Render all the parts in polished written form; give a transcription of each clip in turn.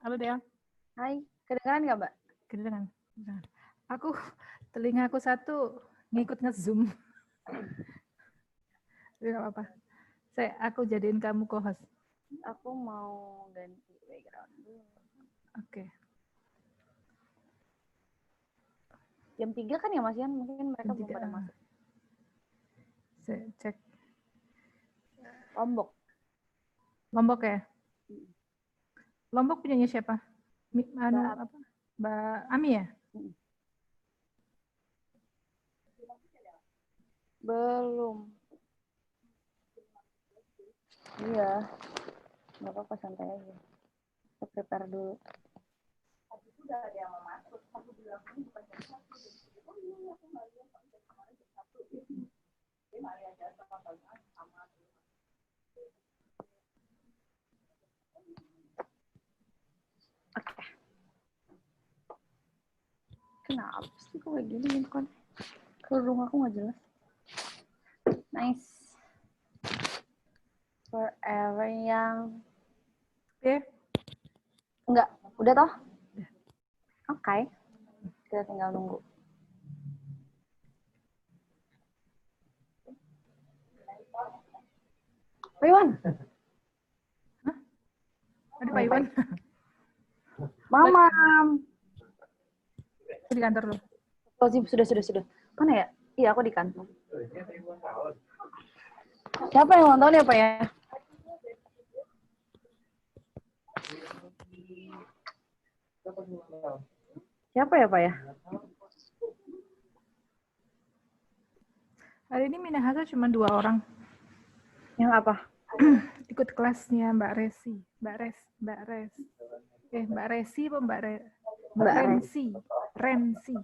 Halo Dea. Hai, kedengaran nggak Mbak? Kedengaran. Telingaku satu ngikut nge-zoom. Tapi nggak apa-apa. Aku jadiin kamu co-host. Aku mau ganti background dulu. Oke. Jam 3 kan ya Mas Yan? Mungkin mereka belum pada masuk. Saya cek. Lombok. Lombok ya? Lombok punyanya siapa? Mbak Ami ya? Belum. Iya. Nggak apa-apa, santai aja. Kita prepare dulu. Udah ada yang mau masuk. Aku bilang ini bukan jam 1. Oh iya, aku nggak lihat kemarin jam 1. Dia nggak lihat jam sama. Oke. Kenapa sih kok kayak gini kan? Kerudung aku nggak jelas. Nice. Forever yang enggak, udah toh? Oke. Kita tinggal nunggu. Pak Iwan. Hah? Ada Pak Iwan? Mama. Aku di kantor loh. Oh, sudah. Mana ya? Iya, aku di kantor. Siapa yang ulang tahun ya, Pak ya? Siapa ya, Pak ya? Hari ini Minahasa cuma 2 orang. Yang apa? Ikut kelasnya Mbak Resi. Mbak Resi apa Mbak Rensi? Rensi.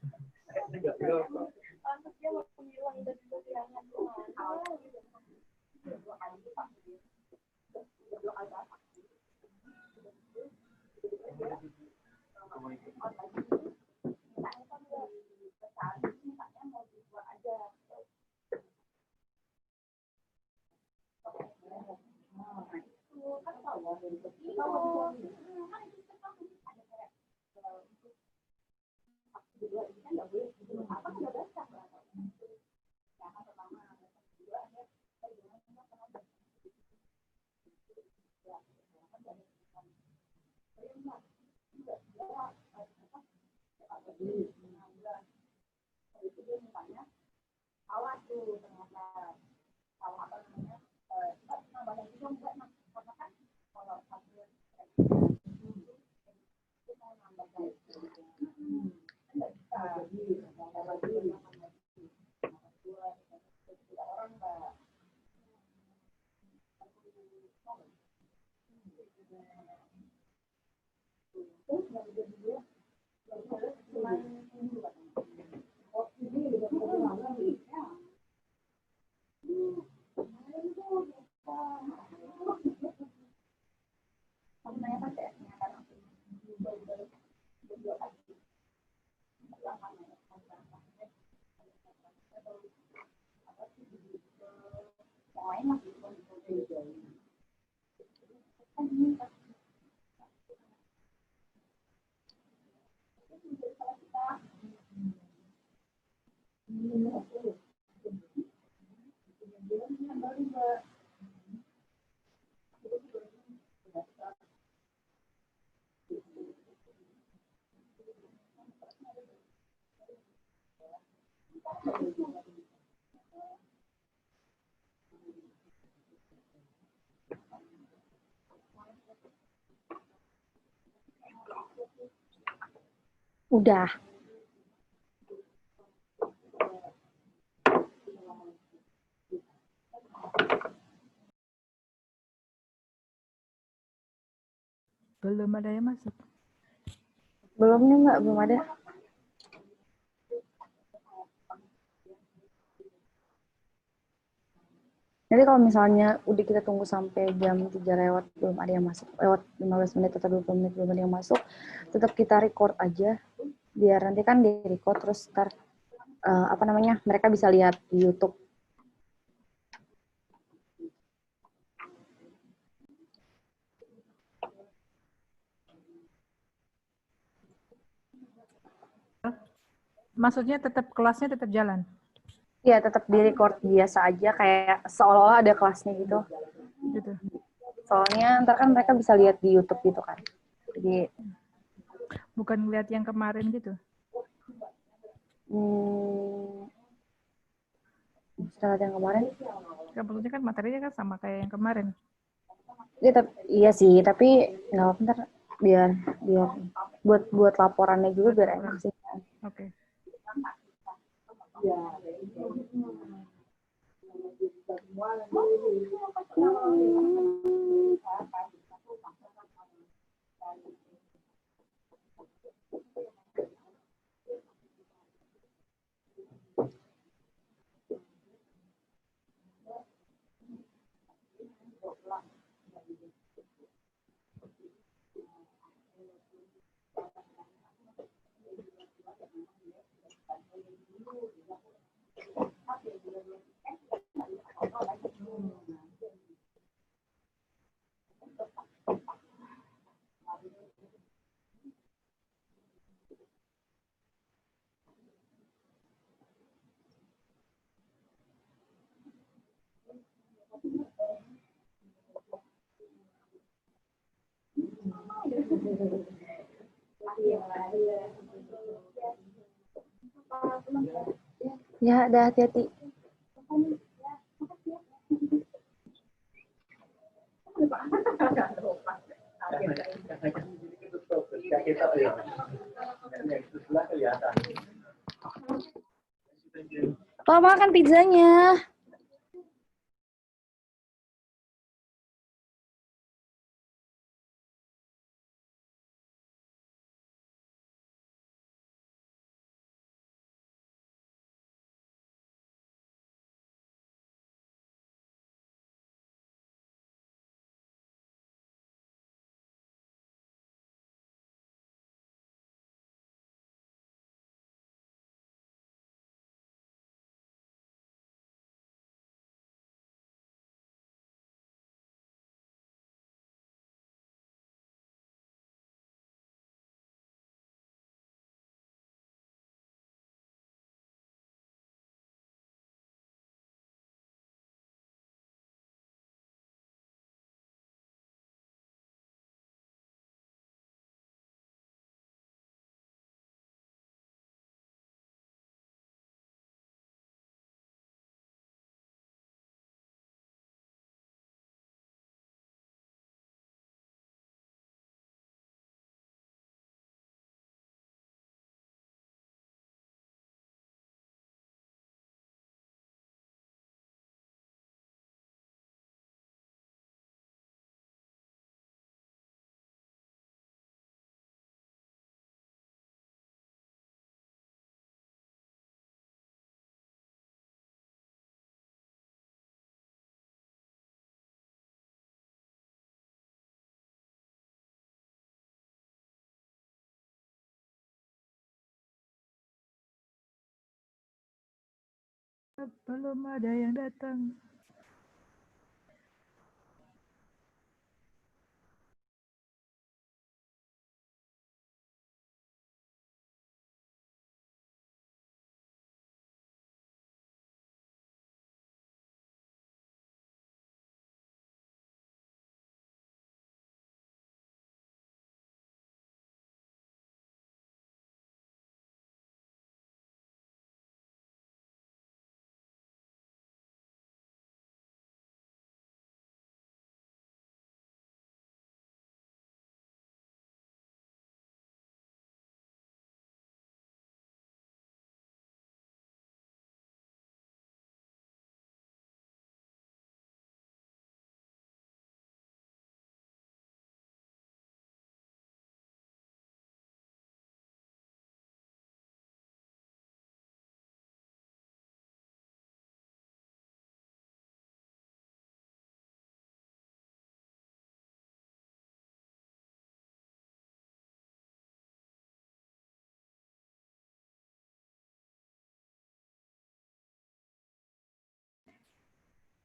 Udah. Belum ada yang masuk. Belum nih Mbak, belum ada. Jadi kalau misalnya udah kita tunggu sampai jam 3 lewat belum ada yang masuk, lewat 15 menit atau 20 menit belum ada yang masuk, tetap kita record aja, biar nanti kan di record terus ntar mereka bisa lihat di YouTube. Maksudnya tetap kelasnya tetap jalan? Iya, tetap di record biasa aja, kayak seolah-olah ada kelasnya gitu. Gitu. Soalnya ntar kan mereka bisa lihat di YouTube gitu kan. Jadi Bukan ngeliat yang kemarin gitu? setelah yang kemarin. Ya, maksudnya kan materinya kan sama kayak yang kemarin. Ya, iya sih, tapi nggak apa ntar biar biar buat laporannya juga biar enak sih. Oke. Ya, dah hati-hati. Tolong makan pizzanya. Belum ada yang datang.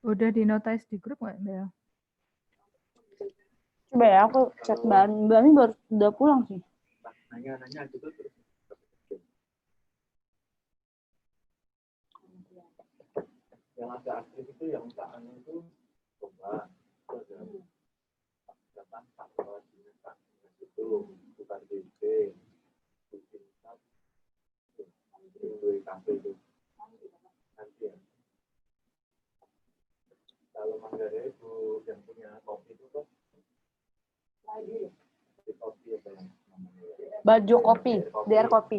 Udah di notice di grup nggak, Bel? Coba ya, aku chat Mbak Mi baru udah pulang sih. Yang agak aktif itu yang usahaannya itu coba ada tanpa itu bukan DP kafe itu nanti ya. Kalau Manggarai itu yang punya kopi itu kok kopi apa yang namanya? Baju kopi, DR kopi.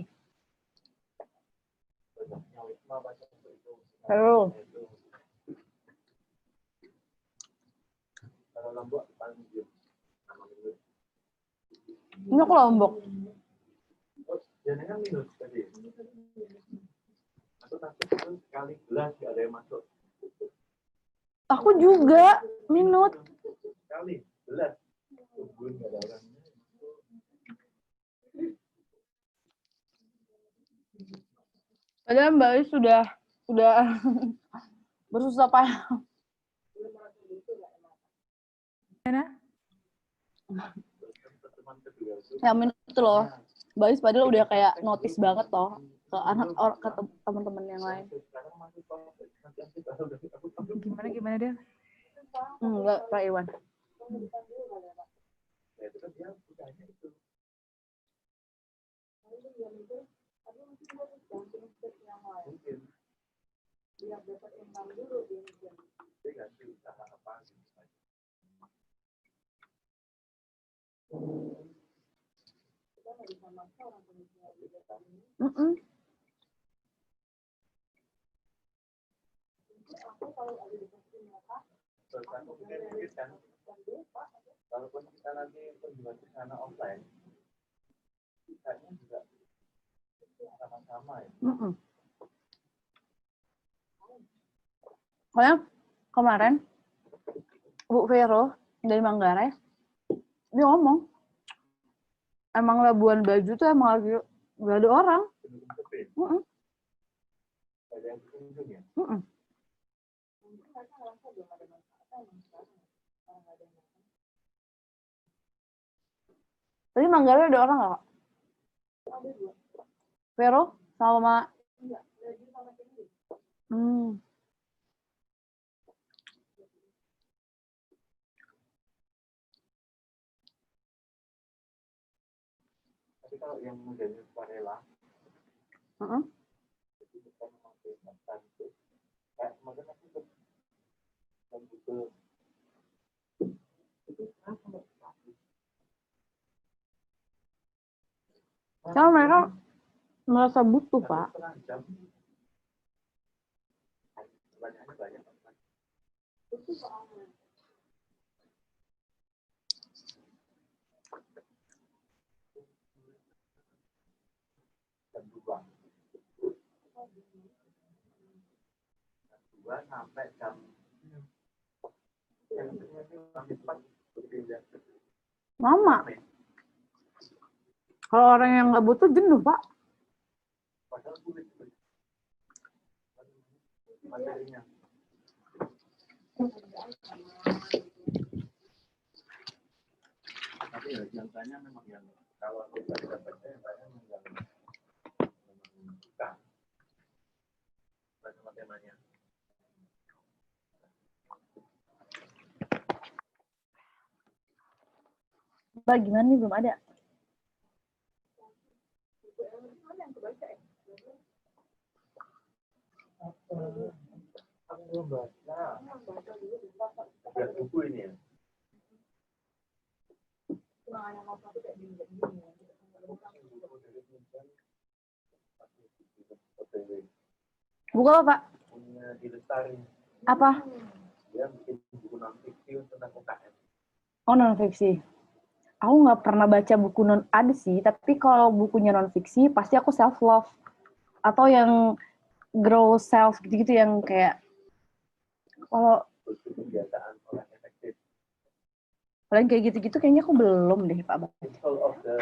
Halo. Kalau Lombok paling dia. Ini aku Lombok. Jadi kan minus tadi. Aku takut itu sekali gelas nggak ada yang masuk. Aku juga minut. Sekali gelas. Tungguin nggak ada orang. Padahal Mbak Is sudah bersusah payah. Mana? Yang minut itu loh. Mbak Is padahal udah kayak notice banget toh ke ke teman-teman yang lain. Gimana dia? Enggak, Pak Iwan. Walaupun kita nanti penjualan di sana offline, kayaknya juga sama-sama ya. Soalnya kemarin Bu Vero dari Manggarai dia ngomong emang Labuan Bajo tuh emang lagi gak ada orang. Ada yang kunjung ya. Tadi Manggarai ada orang nggak? Vero sama Tapi kalau yang menjadi sukarela, itu bukan memakai makan itu. Kayak kemarin aku butuh itu apa? karena mereka merasa butuh, Pak. Banyaknya banyak. Jam 2 sampai jam Mama. Kalau orang yang nggak butuh jenuh, Pak. Padahal kulit materinya. Tapi ya biasanya memang yang kalau kita dapatnya banyak yang suka sama temanya. Mbak, gimana nih? Belum ada. Aku belum baca. Ada buku ini ya. Buku apa, Pak? Punya di Lestari. Apa? Dia bikin buku non-fiksi tentang UKM. Oh, non-fiksi. Aku nggak pernah baca buku ada sih, tapi kalau bukunya non-fiksi, pasti aku self-love. Atau yang grow self, gitu-gitu yang kayak, kalau Kebiasaan orang efektif. kalau yang kayak gitu-gitu kayaknya aku belum deh, Pak. Principle of the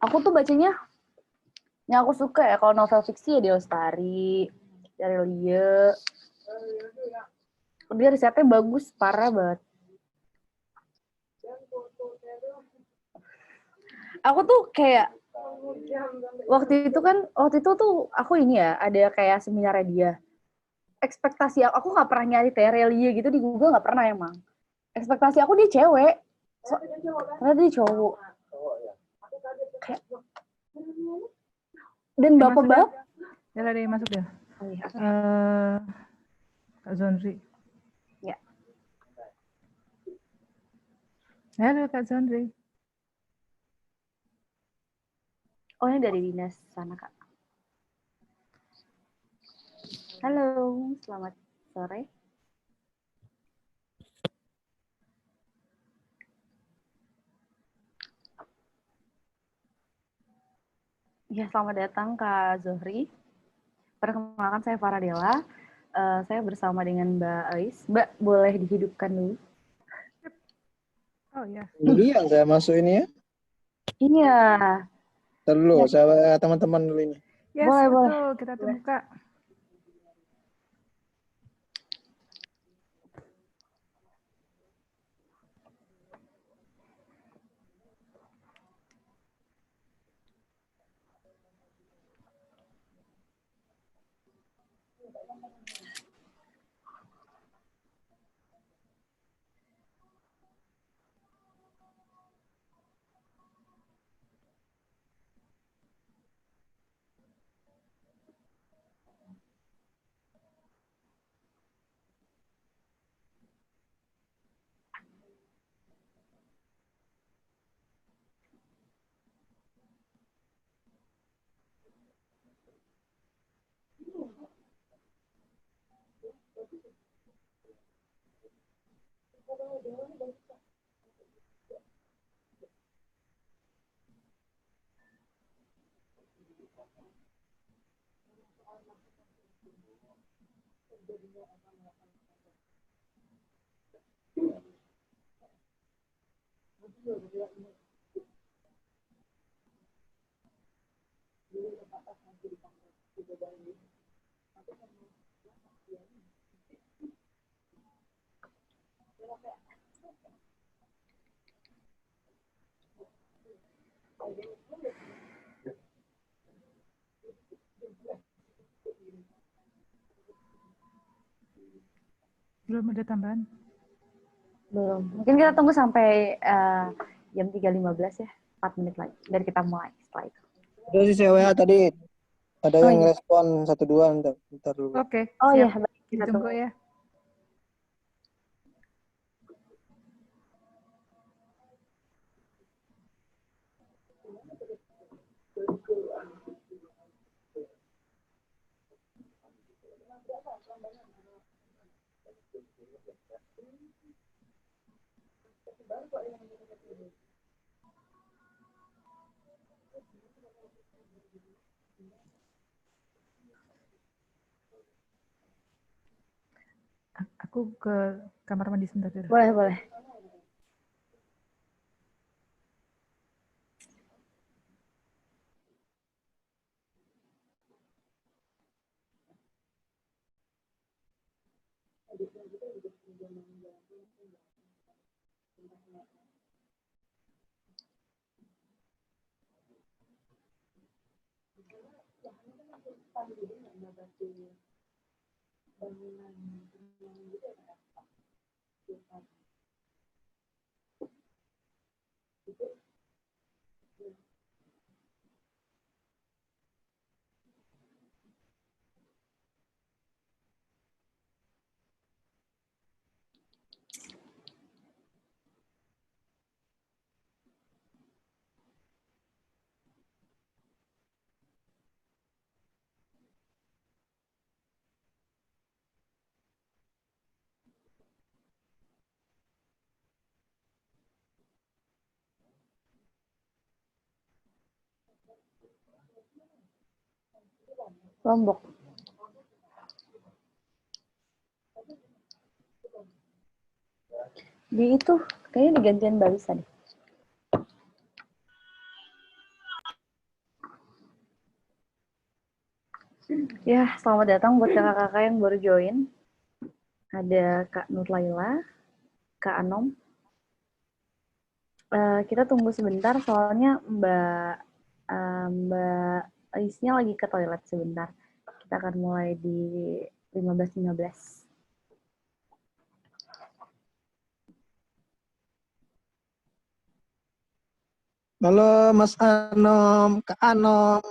Aku tuh bacanya yang aku suka ya kalau novel fiksi ya Lestari, dari Lie, Dia risetnya bagus, parah banget. Aku tuh kayak waktu itu tuh aku ini ya, ada kayak seminarnya dia. Ekspektasi aku nggak pernah nyari Terelia gitu di Google, nggak pernah emang. Ekspektasi aku dia cewek. Ternyata dia cowok. Kayak, dan Masuk bapak-bapak. ya ada yang masuk ya. Oh, iya. Kak Zonri. Ya. Halo Kak Zonri. Oh, ini dari dinas sana, Kak. Halo, selamat sore. Ya, selamat datang Kak Zohri. Perkenalkan saya Faradela. Saya bersama dengan Mbak Ais. Mbak, boleh dihidupkan dulu? Oh ya. Dulu yang saya masuk ini ya. Iya. Dulu Ya. saya teman-teman dulu ini. Yes, Boleh, betul. boleh. Kita tunggu Kak. Belum ada tambahan? Belum. Mungkin kita tunggu sampai jam 3.15 ya. 4 menit lagi. Dan kita mulai setelah itu. Ada sih saya WA tadi. Ada Oh, yang iya. respon 1-2 ntar dulu. Oke, Oh iya, siap. kita Ditunggu tunggu. ya. Aku ke kamar mandi sebentar dulu. Boleh, boleh. Lombok. Di itu, kayaknya digantian Balisa deh. Ya, selamat datang buat kakak-kakak yang baru join. ada Kak Nur Laila, Kak Anom. Kita tunggu sebentar, soalnya Mbak Aisnya lagi ke toilet sebentar. Kita akan mulai di 15.15. Halo Mas Anom, Kak Anom.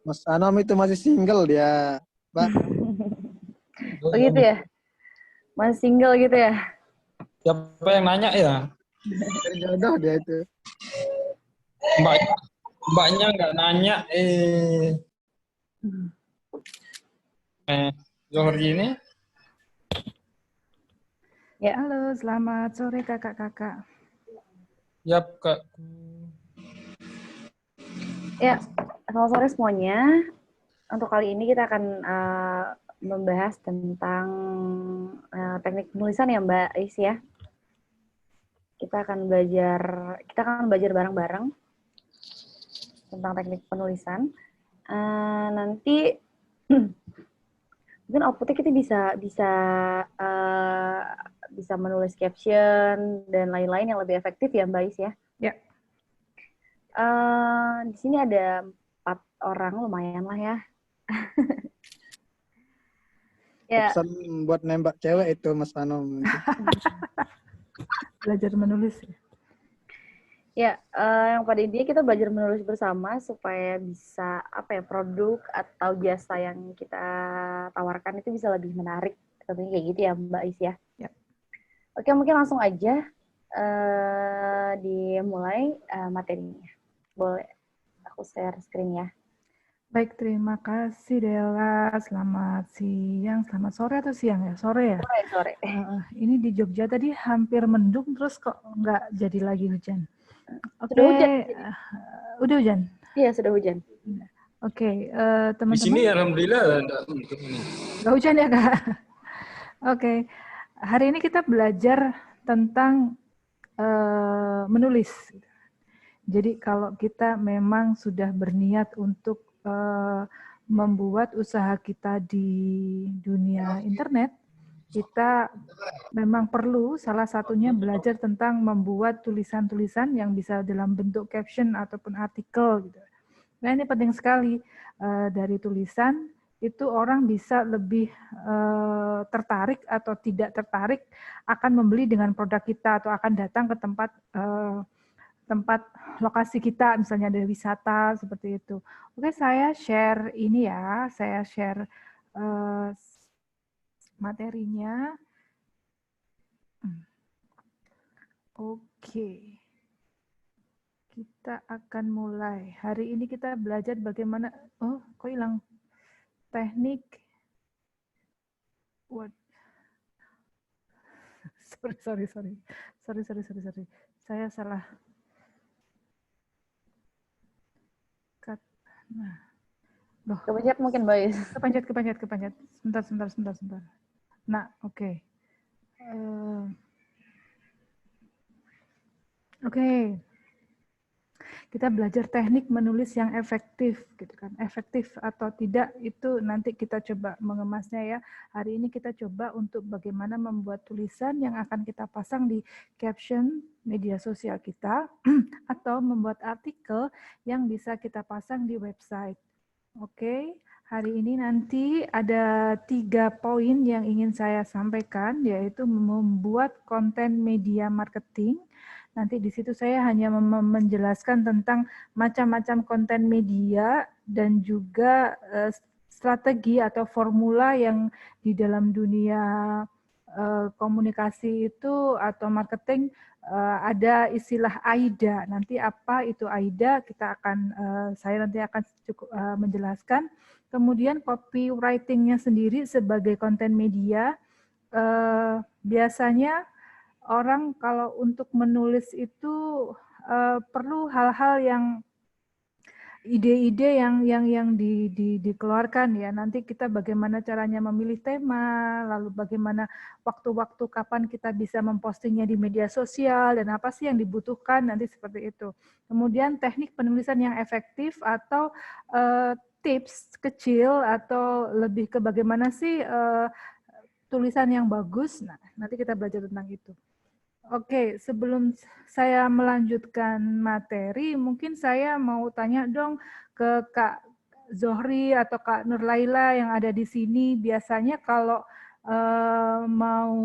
Mas Anom itu masih single dia, Mbak. Oh gitu ya? Masih single gitu ya? Siapa yang nanya ya? Dari jodoh dia itu. Mbaknya nggak nanya. Johorji ini? Ya. Halo, selamat sore kakak-kakak. Yap, Kak. Ya, selamat sore semuanya. Untuk kali ini kita akan membahas tentang teknik penulisan ya Mbak Ais ya. Kita akan belajar bareng-bareng tentang teknik penulisan. Nanti mungkin outputnya kita bisa menulis caption dan lain-lain yang lebih efektif ya Mbak Ais ya. Ya. Di sini ada 4 orang, lumayan lah ya. Ya. Pesan buat nembak cewek itu Mas Anom. Belajar menulis. Ya, yang pada intinya kita belajar menulis bersama supaya bisa produk atau jasa yang kita tawarkan itu bisa lebih menarik. Tentunya kayak gitu ya Mbak Ais ya. Ya. Oke, mungkin langsung aja dimulai materinya. Boleh aku share screen ya. Baik, terima kasih Dela. Selamat siang, selamat sore atau siang ya? Sore ya? Sore. Ini di Jogja tadi hampir mendung, terus kok nggak jadi lagi hujan. Oke. Sudah hujan? Udah hujan? Iya, sudah hujan. Oke, Di teman-teman. sini alhamdulillah nggak hujan ya Kak? Oke. Hari ini kita belajar tentang menulis. Jadi kalau kita memang sudah berniat untuk membuat usaha kita di dunia internet, kita memang perlu salah satunya belajar tentang membuat tulisan-tulisan yang bisa dalam bentuk caption ataupun artikel gitu. Nah, ini penting sekali. Dari tulisan itu orang bisa lebih tertarik atau tidak tertarik akan membeli dengan produk kita atau akan datang ke tempat lokasi kita, misalnya ada wisata seperti itu. Oke, saya share ini ya, saya share materinya. Oke. Kita akan mulai. Hari ini kita belajar bagaimana, kok hilang teknik. What? Sorry. Saya salah. Nah. Loh. Kepencet mungkin, Mbak Is. Kepencet. Sebentar. Nah, oke. Oke. Kita belajar teknik menulis yang efektif, gitu kan. Efektif atau tidak itu nanti kita coba mengemasnya ya. Hari ini kita coba untuk bagaimana membuat tulisan yang akan kita pasang di caption media sosial kita atau membuat artikel yang bisa kita pasang di website. Oke, hari ini nanti ada 3 poin yang ingin saya sampaikan, yaitu membuat konten media marketing. Nanti di situ saya hanya menjelaskan tentang macam-macam konten media dan juga strategi atau formula yang di dalam dunia komunikasi itu atau marketing ada istilah AIDA. Nanti apa itu AIDA saya nanti akan cukup menjelaskan. Kemudian copywriting-nya sendiri sebagai konten media biasanya orang kalau untuk menulis itu perlu hal-hal yang ide-ide yang dikeluarkan ya. Nanti kita bagaimana caranya memilih tema, lalu bagaimana waktu-waktu kapan kita bisa mempostingnya di media sosial, dan apa sih yang dibutuhkan, nanti seperti itu. Kemudian teknik penulisan yang efektif atau tips kecil, atau lebih ke bagaimana sih tulisan yang bagus. Nah, nanti kita belajar tentang itu. Oke, sebelum saya melanjutkan materi, mungkin saya mau tanya dong ke Kak Zohri atau Kak Nurlaila yang ada di sini. Biasanya kalau mau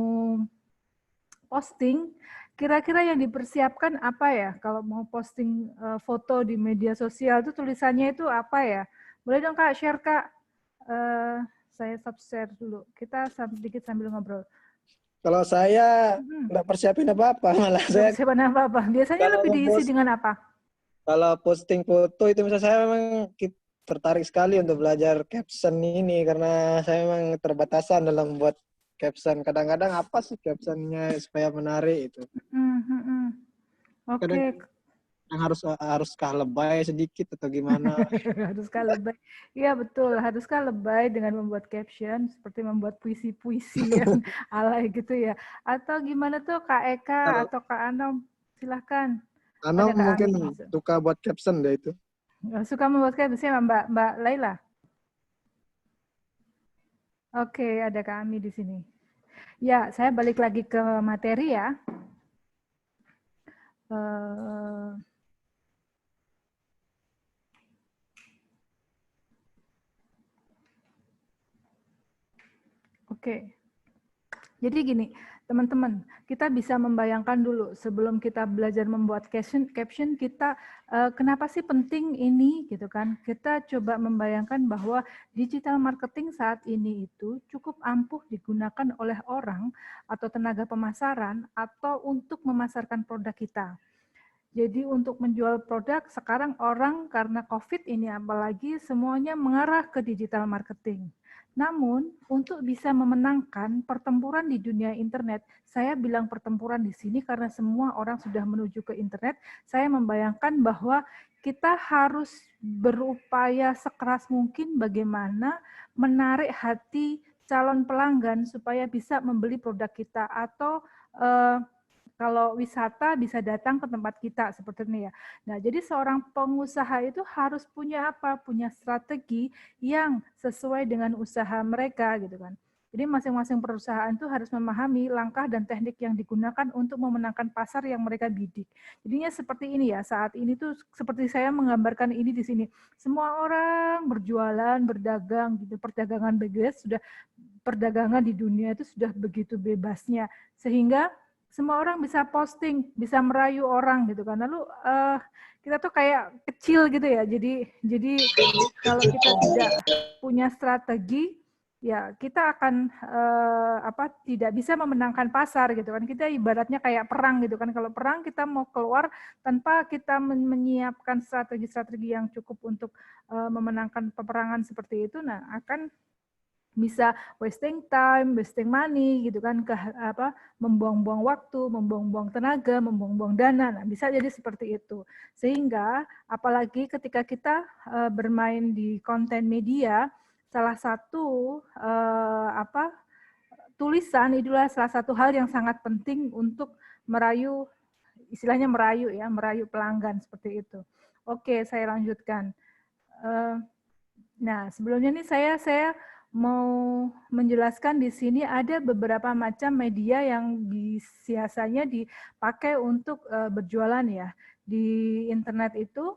posting, kira-kira yang dipersiapkan apa ya? Kalau mau posting foto di media sosial itu tulisannya itu apa ya? Boleh dong Kak share Kak? Saya share dulu. Kita sedikit sambil ngobrol. Kalau saya nggak persiapin apa-apa, malah saya Persiapan apa-apa. Biasanya kalau lebih diisi dengan apa? kalau posting foto itu misalnya saya memang tertarik sekali untuk belajar caption ini karena saya memang terbatasan dalam buat caption. Kadang-kadang apa sih captionnya supaya menarik itu. Oke. Kadang haruskah lebay sedikit atau gimana? Haruskah lebay? Iya betul, haruskah lebay dengan membuat caption seperti membuat puisi-puisi yang alay gitu ya? Atau gimana tuh Kak Eka Kalau atau Kak Anom? Silahkan. Anom Ada Kak mungkin Ami. suka buat caption deh itu. Suka membuat caption Mbak Laila? Oke, ada Kak Ami di sini. Ya, saya balik lagi ke materi ya. Oke. Jadi gini, teman-teman, kita bisa membayangkan dulu sebelum kita belajar membuat caption kita kenapa sih penting ini gitu kan? Kita coba membayangkan bahwa digital marketing saat ini itu cukup ampuh digunakan oleh orang atau tenaga pemasaran atau untuk memasarkan produk kita. Jadi untuk menjual produk sekarang orang karena COVID ini apalagi semuanya mengarah ke digital marketing. Namun, untuk bisa memenangkan pertempuran di dunia internet, saya bilang pertempuran di sini karena semua orang sudah menuju ke internet, saya membayangkan bahwa kita harus berupaya sekeras mungkin bagaimana menarik hati calon pelanggan supaya bisa membeli produk kita, atau kalau wisata bisa datang ke tempat kita seperti ini ya. Nah, jadi seorang pengusaha itu harus punya apa? Punya strategi yang sesuai dengan usaha mereka gitu kan. Jadi masing-masing perusahaan itu harus memahami langkah dan teknik yang digunakan untuk memenangkan pasar yang mereka bidik. Jadinya seperti ini ya, saat ini tuh seperti saya menggambarkan ini di sini. Semua orang berjualan, berdagang gitu, perdagangan bebas sudah, perdagangan di dunia itu sudah begitu bebasnya sehingga semua orang bisa posting, bisa merayu orang gitu kan. Lalu kita tuh kayak kecil gitu ya. Jadi kalau kita tidak punya strategi, ya kita akan tidak bisa memenangkan pasar gitu kan. Kita ibaratnya kayak perang gitu kan. Kalau perang kita mau keluar tanpa kita menyiapkan strategi-strategi yang cukup untuk memenangkan peperangan seperti itu, nah akan bisa wasting time, wasting money gitu kan, membuang-buang waktu, membuang-buang tenaga, membuang-buang dana. Nah, bisa jadi seperti itu. Sehingga apalagi ketika kita bermain di konten media, salah satu tulisan itulah salah satu hal yang sangat penting untuk merayu, istilahnya merayu pelanggan seperti itu. Oke, saya lanjutkan. Nah, sebelumnya nih saya mau menjelaskan di sini ada beberapa macam media yang biasanya dipakai untuk berjualan ya. Di internet itu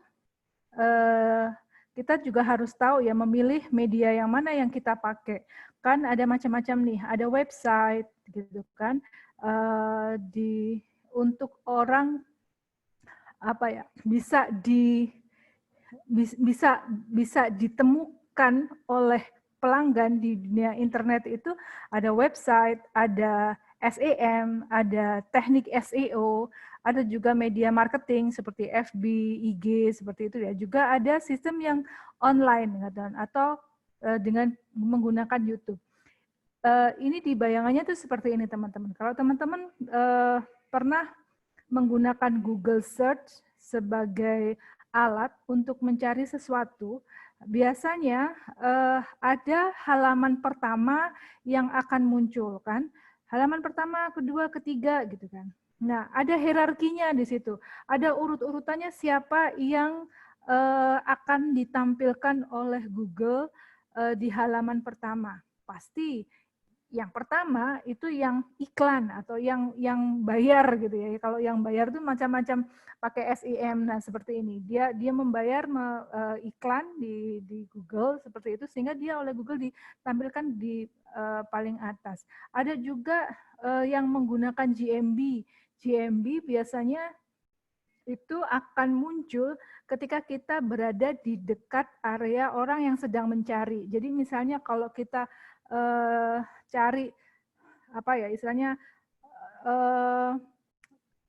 kita juga harus tahu ya memilih media yang mana yang kita pakai. Kan ada macam-macam nih, ada website gitu kan. Untuk orang bisa ditemukan oleh pelanggan di dunia internet itu ada website, ada SEM, ada teknik SEO, ada juga media marketing seperti FB, IG seperti itu ya. Juga ada sistem yang online atau dengan menggunakan YouTube. Ini di bayangannya tuh seperti ini teman-teman. Kalau teman-teman pernah menggunakan Google Search sebagai alat untuk mencari sesuatu, biasanya ada halaman pertama yang akan muncul kan. Halaman pertama, kedua, ketiga gitu kan. Nah, ada hierarkinya di situ. Ada urut-urutannya siapa yang akan ditampilkan oleh Google di halaman pertama. Pasti yang pertama itu yang iklan atau yang bayar gitu ya. Kalau yang bayar itu macam-macam pakai SEM. Nah, seperti ini. Dia membayar iklan di Google seperti itu sehingga dia oleh Google ditampilkan di paling atas. Ada juga yang menggunakan GMB. GMB biasanya itu akan muncul ketika kita berada di dekat area orang yang sedang mencari. Jadi misalnya kalau kita cari apa ya istilahnya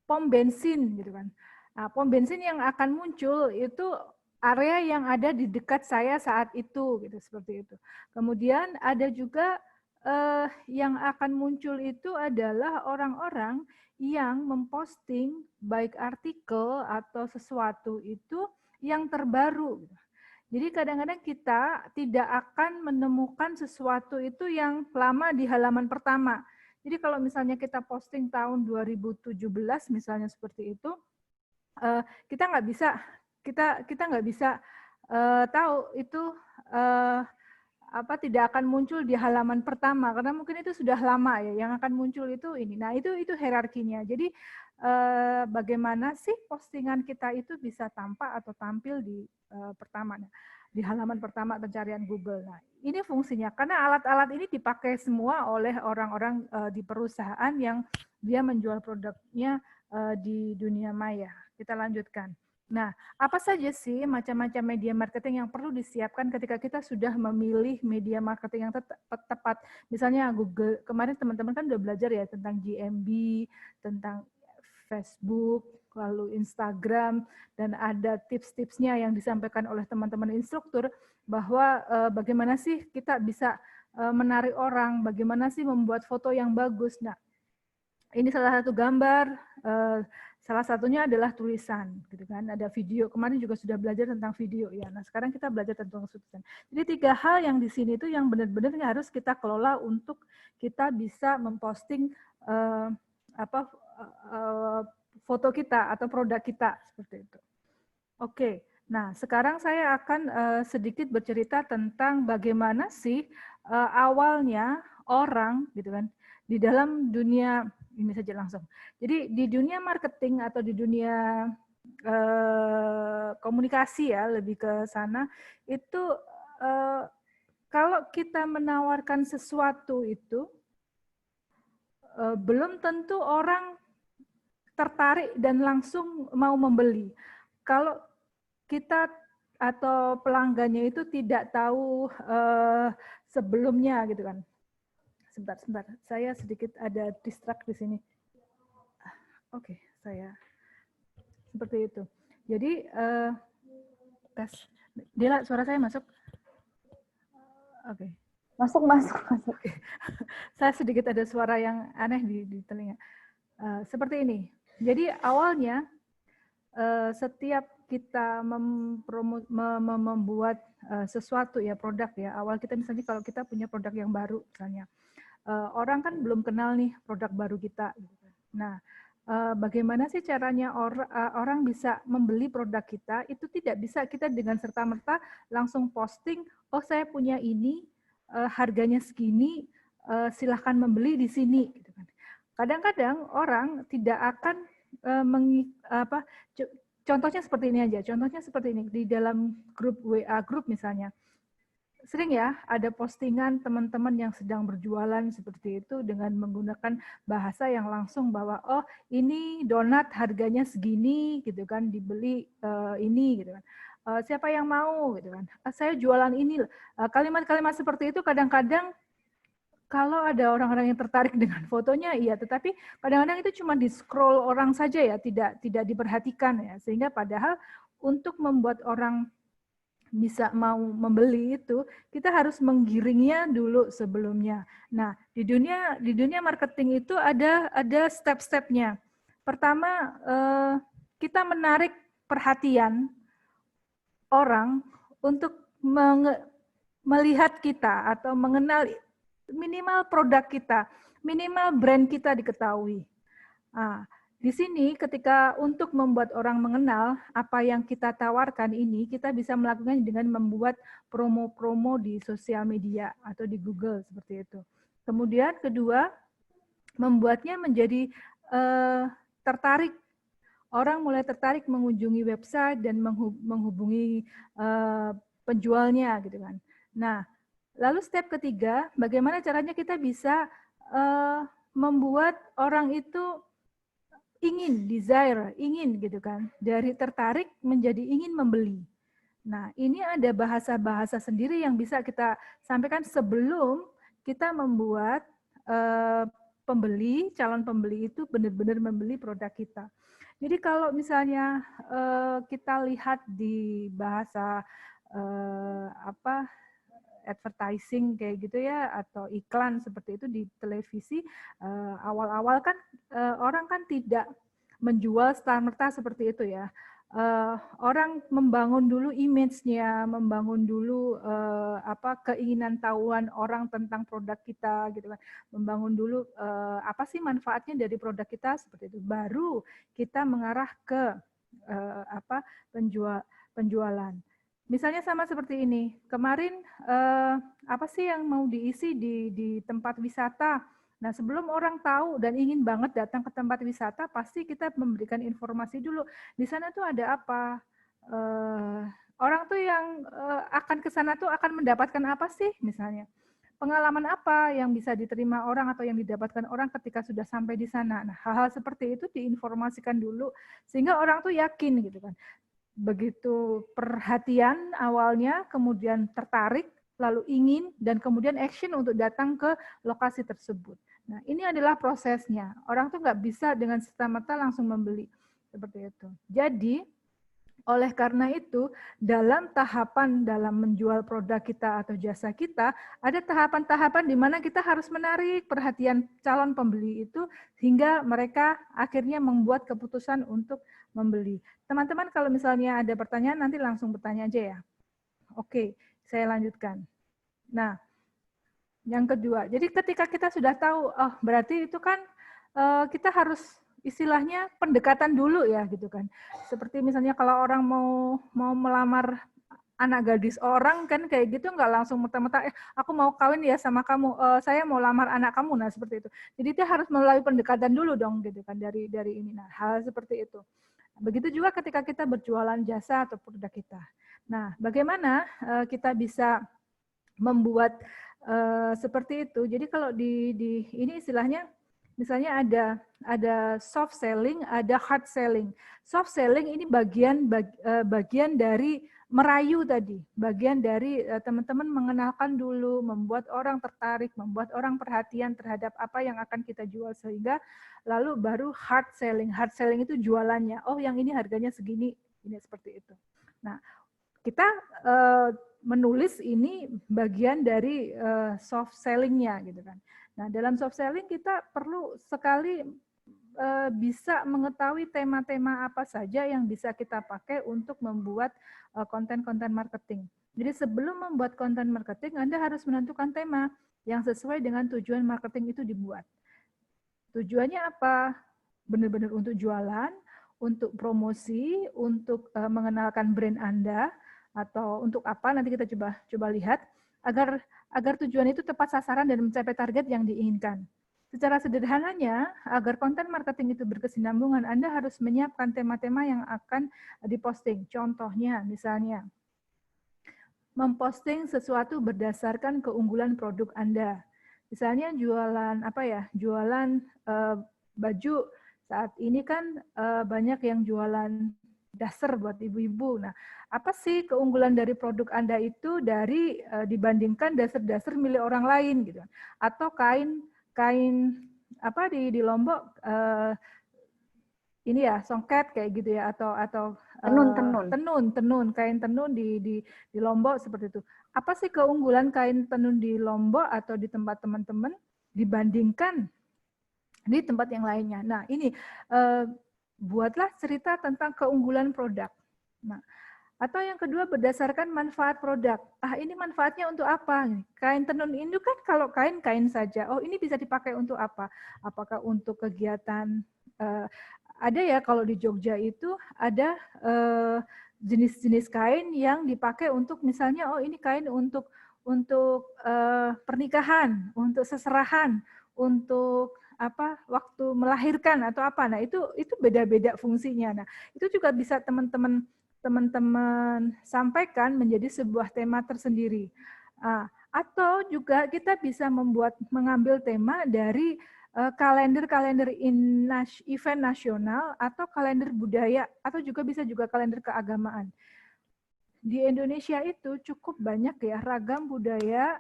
pom bensin gitu kan. Nah, pom bensin yang akan muncul itu area yang ada di dekat saya saat itu gitu seperti itu. Kemudian ada juga yang akan muncul itu adalah orang-orang yang memposting baik artikel atau sesuatu itu yang terbaru. Jadi kadang-kadang kita tidak akan menemukan sesuatu itu yang lama di halaman pertama. Jadi kalau misalnya kita posting tahun 2017 misalnya seperti itu, kita nggak bisa tahu itu tidak akan muncul di halaman pertama karena mungkin itu sudah lama ya. Yang akan muncul itu ini. Nah itu hierarkinya. Jadi bagaimana sih postingan kita itu bisa tampak atau tampil di pertama, di halaman pertama pencarian Google. Nah, ini fungsinya karena alat-alat ini dipakai semua oleh orang-orang di perusahaan yang dia menjual produknya di dunia maya. Kita lanjutkan. Nah, apa saja sih macam-macam media marketing yang perlu disiapkan ketika kita sudah memilih media marketing yang tepat? Misalnya Google, kemarin teman-teman kan udah belajar ya tentang GMB, tentang Facebook, lalu Instagram, dan ada tips-tipsnya yang disampaikan oleh teman-teman instruktur bahwa bagaimana sih kita bisa menarik orang, bagaimana sih membuat foto yang bagus. Nah, ini salah satu gambar, salah satunya adalah tulisan, gitu kan? Ada video. Kemarin juga sudah belajar tentang video ya. Nah, sekarang kita belajar tentang tulisan. Jadi 3 hal yang di sini itu yang benar-benar harus kita kelola untuk kita bisa memposting foto kita atau produk kita seperti itu. Oke. Nah, sekarang saya akan sedikit bercerita tentang bagaimana sih awalnya orang, gitu kan, di dalam dunia ini saja langsung. Jadi di dunia marketing atau di dunia komunikasi ya lebih ke sana itu kalau kita menawarkan sesuatu itu belum tentu orang tertarik dan langsung mau membeli. Kalau kita atau pelanggannya itu tidak tahu sebelumnya gitu kan. Sebentar. Saya sedikit ada distract di sini. Oke, saya seperti itu. Jadi tes. Dila, suara saya masuk? Oke. Masuk. Saya sedikit ada suara yang aneh di telinga. Seperti ini. Jadi awalnya setiap kita membuat sesuatu ya produk ya. Awal kita misalnya kalau kita punya produk yang baru misalnya. Orang kan belum kenal nih produk baru kita. Nah, bagaimana sih caranya orang bisa membeli produk kita? Itu tidak bisa kita dengan serta-merta langsung posting, oh saya punya ini, harganya segini, silahkan membeli di sini. Kadang-kadang orang tidak akan contohnya seperti ini aja. Contohnya seperti ini di dalam grup WA grup misalnya. Sering ya ada postingan teman-teman yang sedang berjualan seperti itu dengan menggunakan bahasa yang langsung bahwa oh ini donat harganya segini gitu kan dibeli ini gitu kan. Siapa yang mau gitu kan. Saya jualan ini. Kalimat-kalimat seperti itu kadang-kadang kalau ada orang-orang yang tertarik dengan fotonya, iya. Tetapi kadang-kadang itu cuma di-scroll orang saja ya, tidak diperhatikan ya. Sehingga padahal untuk membuat orang bisa mau membeli itu, kita harus menggiringnya dulu sebelumnya. Nah, di dunia marketing itu ada step-stepnya. Pertama, kita menarik perhatian orang untuk melihat kita atau mengenal minimal produk kita, minimal brand kita diketahui. Nah, di sini ketika untuk membuat orang mengenal apa yang kita tawarkan ini, kita bisa melakukan dengan membuat promo-promo di sosial media atau di Google seperti itu. Kemudian kedua, membuatnya menjadi tertarik. Orang mulai tertarik mengunjungi website dan menghubungi penjualnya gitu kan. Nah, lalu step ketiga, bagaimana caranya kita bisa membuat orang itu ingin, desire, ingin gitu kan. Dari tertarik menjadi ingin membeli. Nah, ini ada bahasa-bahasa sendiri yang bisa kita sampaikan sebelum kita membuat pembeli, calon pembeli itu benar-benar membeli produk kita. Jadi kalau misalnya kita lihat di bahasa advertising kayak gitu ya, atau iklan seperti itu di televisi, awal-awal kan orang kan tidak menjual serta-merta seperti itu ya. Orang membangun dulu image-nya, membangun dulu keinginan tahuan orang tentang produk kita gitu kan. Membangun dulu apa sih manfaatnya dari produk kita seperti itu. Baru kita mengarah ke penjualan. Misalnya sama seperti ini. Kemarin apa sih yang mau diisi di tempat wisata? Nah, sebelum orang tahu dan ingin banget datang ke tempat wisata, pasti kita memberikan informasi dulu. Di sana tuh ada apa? Orang tuh yang akan ke sana tuh akan mendapatkan apa sih misalnya? Pengalaman apa yang bisa diterima orang atau yang didapatkan orang ketika sudah sampai di sana? Nah, hal-hal seperti itu diinformasikan dulu sehingga orang tuh yakin gitu kan. Begitu perhatian awalnya, kemudian tertarik, lalu ingin, dan kemudian action untuk datang ke lokasi tersebut. Nah, ini adalah prosesnya. Orang tuh nggak bisa dengan serta-merta langsung membeli. Seperti itu. Jadi, oleh karena itu, dalam tahapan dalam menjual produk kita atau jasa kita, ada tahapan-tahapan di mana kita harus menarik perhatian calon pembeli itu hingga mereka akhirnya membuat keputusan untuk membeli. Teman-teman kalau misalnya ada pertanyaan, nanti langsung bertanya aja ya. Oke, saya lanjutkan. Nah, yang kedua, jadi ketika kita sudah tahu, oh berarti itu kan kita harus istilahnya pendekatan dulu ya gitu kan. Seperti misalnya kalau orang mau melamar anak gadis orang kan kayak gitu nggak langsung merta-merta aku mau kawin ya sama kamu, saya mau lamar anak kamu, nah seperti itu. Jadi dia harus melalui pendekatan dulu dong gitu kan dari ini. Nah, hal seperti itu. Begitu juga ketika kita berjualan jasa atau produk kita. Nah, bagaimana kita bisa membuat seperti itu? Jadi kalau di ini istilahnya misalnya ada soft selling, ada hard selling. Soft selling ini bagian dari merayu tadi, bagian dari teman-teman mengenalkan dulu, membuat orang tertarik, membuat orang perhatian terhadap apa yang akan kita jual sehingga lalu baru hard selling. Hard selling itu jualannya. Oh, yang ini harganya segini, ini seperti itu. Nah, kita menulis ini bagian dari soft selling-nya gitu kan. Nah, dalam soft selling kita perlu sekali bisa mengetahui tema-tema apa saja yang bisa kita pakai untuk membuat konten-konten marketing. Jadi sebelum membuat konten marketing, Anda harus menentukan tema yang sesuai dengan tujuan marketing itu dibuat. Tujuannya apa? Benar-benar untuk jualan, untuk promosi, untuk mengenalkan brand Anda, atau untuk apa nanti kita coba lihat agar tujuan itu tepat sasaran dan mencapai target yang diinginkan. Secara sederhananya, agar konten marketing itu berkesinambungan, Anda harus menyiapkan tema-tema yang akan diposting. Contohnya, misalnya, memposting sesuatu berdasarkan keunggulan produk Anda. Misalnya jualan jualan baju. Saat ini kan banyak yang jualan dasar buat ibu-ibu. Nah, apa sih keunggulan dari produk Anda itu dari dibandingkan dasar-dasar milik orang lain gitu? Atau kain apa di Lombok ini ya songket kayak gitu ya, atau tenun kain tenun di Lombok seperti itu. Apa sih keunggulan kain tenun di Lombok atau di tempat teman-teman dibandingkan di tempat yang lainnya? Nah, ini buatlah cerita tentang keunggulan produk. Nah, Atau yang kedua berdasarkan manfaat produk. Ah, ini manfaatnya untuk apa? Kain tenun ini kan kalau kain saja. Oh, ini bisa dipakai untuk apa? Apakah untuk kegiatan ada ya kalau di Jogja itu ada jenis-jenis kain yang dipakai untuk misalnya oh ini kain untuk pernikahan, untuk seserahan, untuk apa waktu melahirkan atau apa. Nah, itu beda-beda fungsinya. Nah, itu juga bisa teman-teman sampaikan menjadi sebuah tema tersendiri. Atau juga kita bisa mengambil tema dari kalender-kalender event nasional atau kalender budaya atau juga bisa juga kalender keagamaan. Di Indonesia itu cukup banyak ya ragam budaya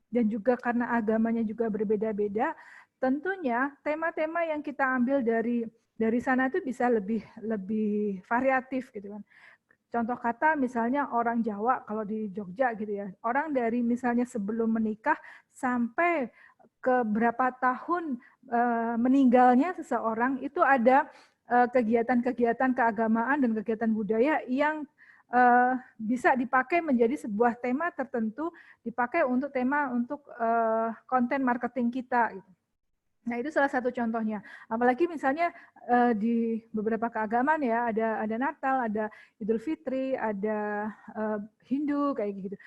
dan juga karena agamanya juga berbeda-beda, tentunya tema-tema yang kita ambil dari sana itu bisa lebih variatif gitu kan. Contoh kata misalnya orang Jawa kalau di Jogja gitu ya, orang dari misalnya sebelum menikah sampai ke berapa tahun meninggalnya seseorang itu ada kegiatan-kegiatan keagamaan dan kegiatan budaya yang bisa dipakai menjadi sebuah tema tertentu, dipakai untuk tema untuk konten marketing kita. Gitu. Nah, itu salah satu contohnya. Apalagi misalnya di beberapa keagamaan ya, ada Natal, ada Idul Fitri, ada Hindu kayak gitu.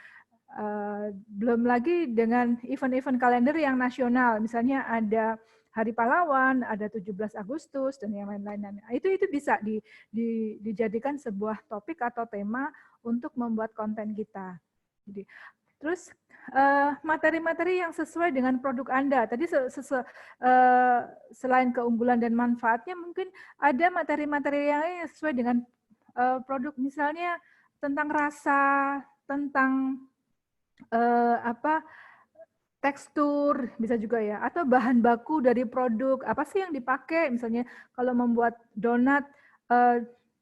Belum lagi dengan event-event kalender yang nasional, misalnya ada Hari Pahlawan, ada 17 Agustus dan yang lain-lain. Itu bisa dijadikan sebuah topik atau tema untuk membuat konten kita. Jadi, terus materi-materi yang sesuai dengan produk Anda. Tadi selain keunggulan dan manfaatnya, mungkin ada materi-materi yang sesuai dengan produk, misalnya tentang rasa, tentang tekstur bisa juga ya, atau bahan baku dari produk apa sih yang dipakai, misalnya kalau membuat donat,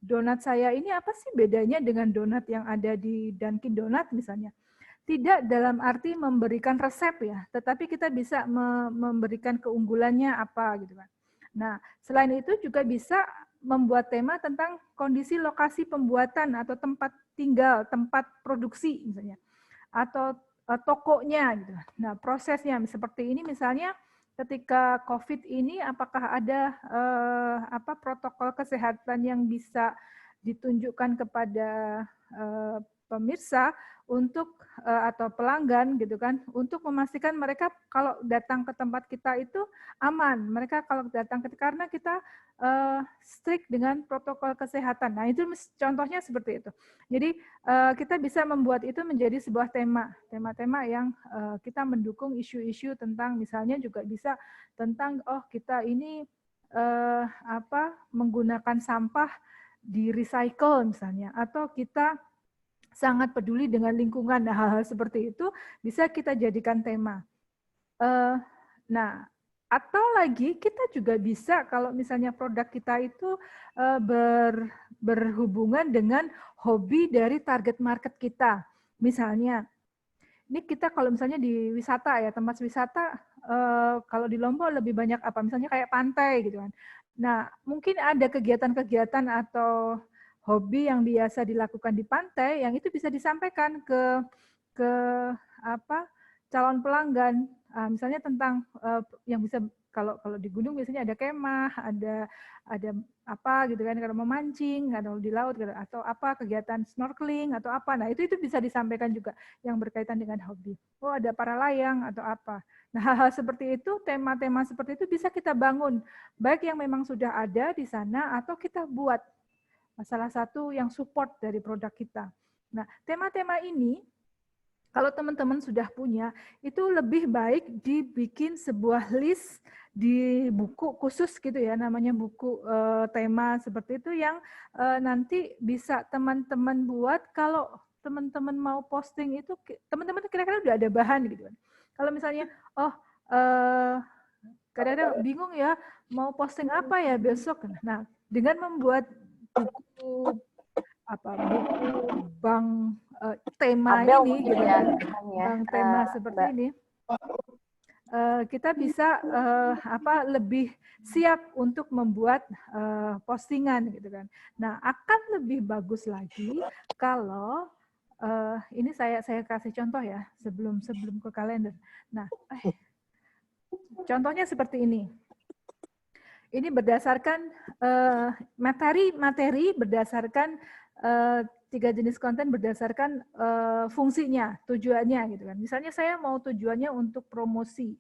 donat saya ini apa sih bedanya dengan donat yang ada di Dunkin Donat misalnya. Tidak dalam arti memberikan resep ya, tetapi kita bisa memberikan keunggulannya apa gitu kan. Nah, selain itu juga bisa membuat tema tentang kondisi lokasi pembuatan atau tempat tinggal, tempat produksi misalnya, atau tokonya gitu. Nah, prosesnya seperti ini misalnya ketika COVID ini apakah ada protokol kesehatan yang bisa ditunjukkan kepada pemirsa untuk atau pelanggan gitu kan, untuk memastikan mereka kalau datang ke tempat kita itu aman. Mereka kalau datang karena kita strict dengan protokol kesehatan. Nah, itu contohnya seperti itu. Jadi kita bisa membuat itu menjadi sebuah tema-tema yang kita mendukung isu-isu tentang misalnya juga bisa tentang kita ini menggunakan sampah di recycle misalnya, atau kita sangat peduli dengan lingkungan. Nah, hal-hal seperti itu bisa kita jadikan tema. Nah, atau lagi kita juga bisa kalau misalnya produk kita itu berhubungan dengan hobi dari target market kita. Misalnya, ini kita kalau misalnya di wisata ya, tempat wisata, kalau di Lombok lebih banyak apa? Misalnya kayak pantai gitu kan. Nah, mungkin ada kegiatan-kegiatan atau hobi yang biasa dilakukan di pantai yang itu bisa disampaikan ke calon pelanggan. Misalnya tentang yang bisa kalau di gunung biasanya ada kemah, ada apa gitu kan, kalau memancing atau di laut atau apa kegiatan snorkeling atau apa. Nah, itu bisa disampaikan juga yang berkaitan dengan hobi. Oh, ada para layang atau apa. Nah, hal-hal seperti itu, tema-tema seperti itu bisa kita bangun, baik yang memang sudah ada di sana atau kita buat salah satu yang support dari produk kita. Nah, tema-tema ini kalau teman-teman sudah punya, itu lebih baik dibikin sebuah list di buku khusus gitu ya, namanya buku tema seperti itu yang nanti bisa teman-teman buat kalau teman-teman mau posting itu, teman-teman kira-kira udah ada bahan gitu kan. Kalau misalnya, kadang-kadang bingung ya, mau posting apa ya besok. Nah, dengan membuat buku bank tema Abel ini gitu ya, bank tema seperti ini kita bisa lebih siap untuk membuat postingan gitu kan. Nah, akan lebih bagus lagi kalau ini saya kasih contoh ya sebelum ke kalender. Nah, contohnya seperti ini. Ini berdasarkan materi berdasarkan 3 jenis konten berdasarkan fungsinya, tujuannya gitu kan. Misalnya saya mau tujuannya untuk promosi.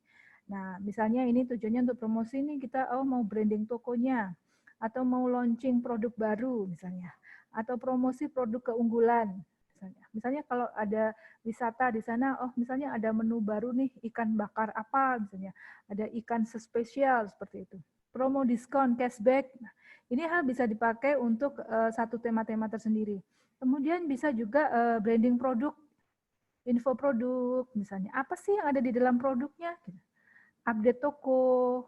Nah, misalnya ini tujuannya untuk promosi nih kita mau branding tokonya atau mau launching produk baru misalnya atau promosi produk keunggulan misalnya. Misalnya kalau ada wisata di sana, misalnya ada menu baru nih ikan bakar apa misalnya, ada ikan spesial seperti itu. Promo diskon, cashback. Nah, ini hal bisa dipakai untuk satu tema-tema tersendiri. Kemudian bisa juga branding produk, info produk, misalnya apa sih yang ada di dalam produknya, update toko,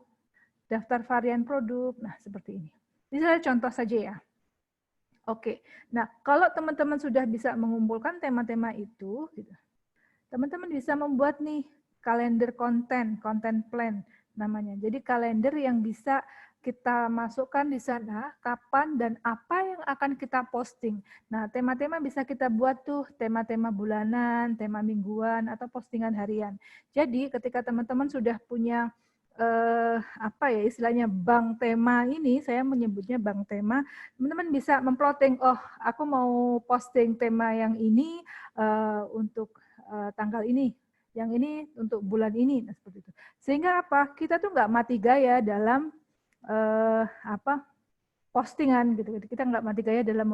daftar varian produk, nah seperti ini. Ini saya contoh saja ya. Oke, nah kalau teman-teman sudah bisa mengumpulkan tema-tema itu, teman-teman bisa membuat nih kalender konten, content plan namanya. Jadi kalender yang bisa kita masukkan di sana kapan dan apa yang akan kita posting. Nah, tema-tema bisa kita buat tuh tema-tema bulanan, tema mingguan atau postingan harian. Jadi ketika teman-teman sudah punya istilahnya bank tema ini, saya menyebutnya bank tema, teman-teman bisa memplotting, aku mau posting tema yang ini untuk tanggal ini, yang ini untuk bulan ini, nah, seperti itu. Sehingga apa? Kita tuh nggak mati gaya dalam postingan gitu. Kita nggak mati gaya dalam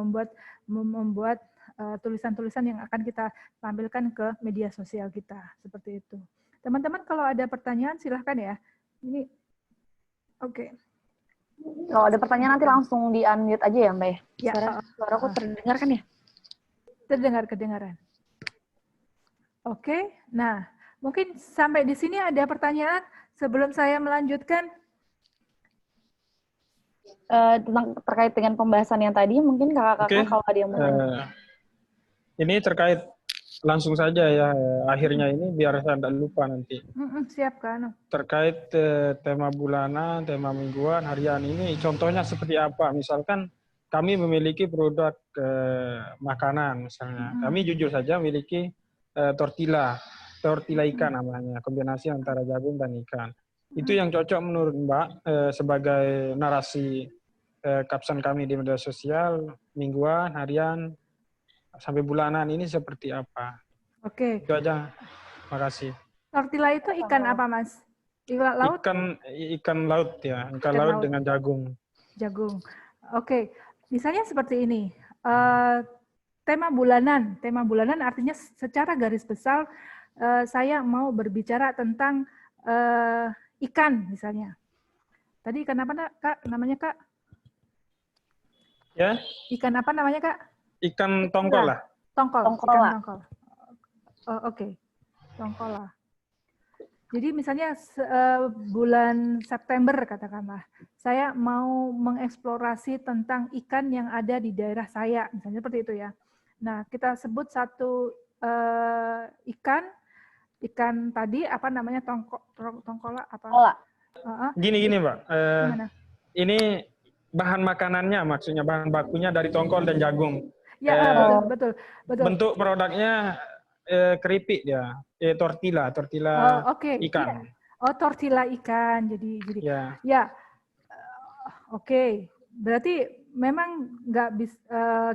membuat tulisan-tulisan yang akan kita tampilkan ke media sosial kita seperti itu. Teman-teman kalau ada pertanyaan silahkan ya. Ini oke. Kalau ada pertanyaan nanti langsung di-unmute aja ya, Mbak. Ya. Suara aku terdengar kan ya? Kedengaran. Oke. Nah, mungkin sampai di sini ada pertanyaan sebelum saya melanjutkan. Tentang terkait dengan pembahasan yang tadi, mungkin kakak-kakak kalau ada yang mau nanya. Ini terkait langsung saja ya, akhirnya ini biar saya tidak lupa nanti. Siap kan? Terkait tema bulanan, tema mingguan, harian ini, contohnya seperti apa? Misalkan kami memiliki produk makanan misalnya. Kami jujur saja memiliki tortilla ikan namanya, kombinasi antara jagung dan ikan. Itu yang cocok menurut Mbak sebagai narasi caption kami di media sosial, mingguan, harian, sampai bulanan ini seperti apa? Oke. Itu aja. Makasih. Tortilla itu ikan apa, Mas? Ikan laut? Ikan laut ya, ikan laut dengan jagung. Jagung. Oke. Misalnya seperti ini. Tema bulanan artinya secara garis besar saya mau berbicara tentang ikan misalnya. Tadi ikan apa Kak? Namanya Kak? Ya. Ikan apa namanya Kak? Ikan tongkol lah. Tongkol. Ikan tongkol. Oke. Tongkol lah. Jadi misalnya bulan September katakanlah, saya mau mengeksplorasi tentang ikan yang ada di daerah saya, misalnya seperti itu ya. Nah, kita sebut satu ikan tadi apa namanya tongkola apa? Gini Mbak. Ini bahan makanannya, maksudnya bahan bakunya dari tongkol dan jagung. Ya, betul. Bentuk produknya keripik dia, tortilla ikan. Ya. Tortilla ikan. Jadi ya. Oke. Berarti memang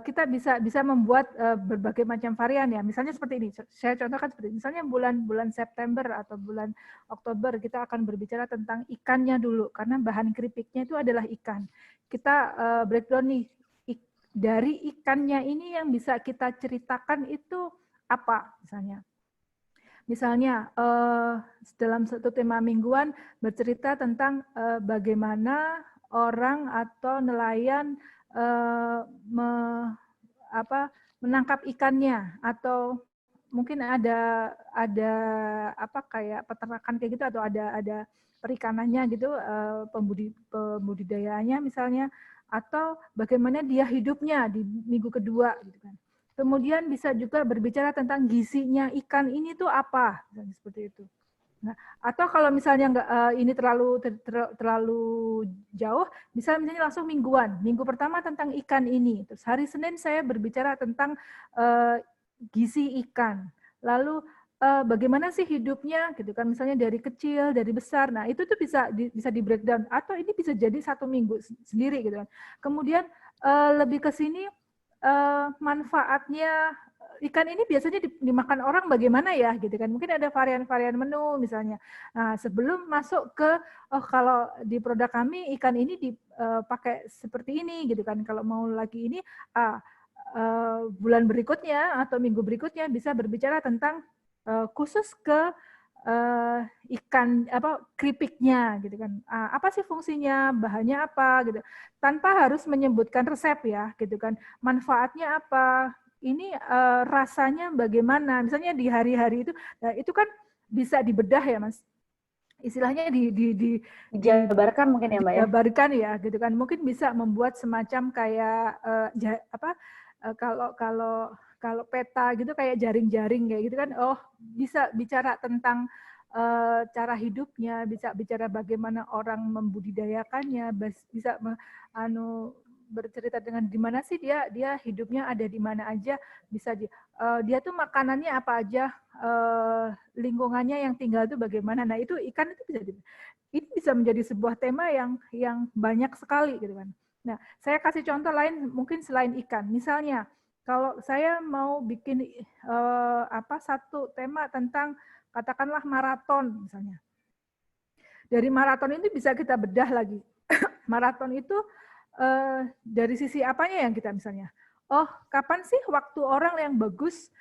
kita bisa membuat berbagai macam varian ya. Misalnya seperti ini. Saya contohkan seperti ini. Misalnya bulan September atau bulan Oktober kita akan berbicara tentang ikannya dulu karena bahan keripiknya itu adalah ikan. Kita breakdown nih dari ikannya ini yang bisa kita ceritakan itu apa misalnya dalam satu tema mingguan bercerita tentang bagaimana orang atau nelayan menangkap ikannya atau mungkin ada kayak peternakan kayak gitu atau ada perikanannya gitu pembudidayaannya misalnya atau bagaimana dia hidupnya di minggu kedua gitu kan. Kemudian bisa juga berbicara tentang gizinya ikan ini tuh apa, seperti itu. Nah, atau kalau misalnya nggak ini terlalu jauh, bisa misalnya langsung mingguan. Minggu pertama tentang ikan ini. Terus hari Senin saya berbicara tentang gizi ikan. Lalu bagaimana sih hidupnya gitu kan, misalnya dari kecil, dari besar. Nah, itu tuh bisa di breakdown, atau ini bisa jadi 1 minggu sendiri gitu kan. Kemudian lebih ke sini manfaatnya ikan ini biasanya dimakan orang bagaimana ya gitu kan. Mungkin ada varian-varian menu misalnya. Nah, sebelum masuk ke kalau di produk kami ikan ini dipakai seperti ini gitu kan. Kalau mau lagi ini bulan berikutnya atau minggu berikutnya bisa berbicara tentang khusus ke ikan keripiknya gitu kan. Apa sih fungsinya, bahannya apa gitu. Tanpa harus menyebutkan resep ya gitu kan. Manfaatnya apa, ini rasanya bagaimana. Misalnya di hari-hari itu kan bisa dibedah ya Mas. Istilahnya dijabarkan mungkin ya Mbak ya. Dijabarkan ya gitu kan. Mungkin bisa membuat semacam kayak kalau peta gitu kayak jaring-jaring kayak gitu kan. Oh, bisa bicara tentang cara hidupnya, bisa bicara bagaimana orang membudidayakannya, bisa bercerita dengan di mana sih dia hidupnya ada di mana aja, bisa dia tuh makanannya apa aja, lingkungannya yang tinggal tuh bagaimana. Nah, itu ikan itu ini bisa menjadi sebuah tema yang banyak sekali gitu kan. Nah, saya kasih contoh lain mungkin selain ikan. Misalnya kalau saya mau bikin satu tema tentang katakanlah maraton misalnya. Dari maraton ini bisa kita bedah lagi. Maraton itu dari sisi apanya yang kita misalnya, oh kapan sih waktu orang yang bagus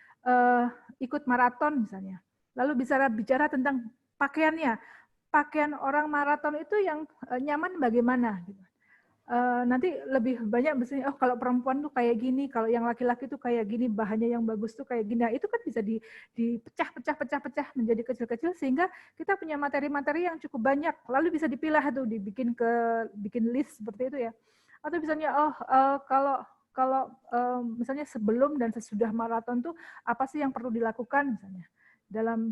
ikut maraton misalnya, lalu bisa bicara tentang pakaiannya, pakaian orang maraton itu yang nyaman bagaimana gitu. Nanti lebih banyak misalnya, oh kalau perempuan tuh kayak gini, kalau yang laki-laki tuh kayak gini, bahannya yang bagus tuh kayak gini. Nah, itu kan bisa dipecah menjadi kecil-kecil sehingga kita punya materi-materi yang cukup banyak. Lalu bisa dipilah tuh, bikin list seperti itu ya. Atau misalnya, kalau misalnya sebelum dan sesudah maraton tuh apa sih yang perlu dilakukan misalnya dalam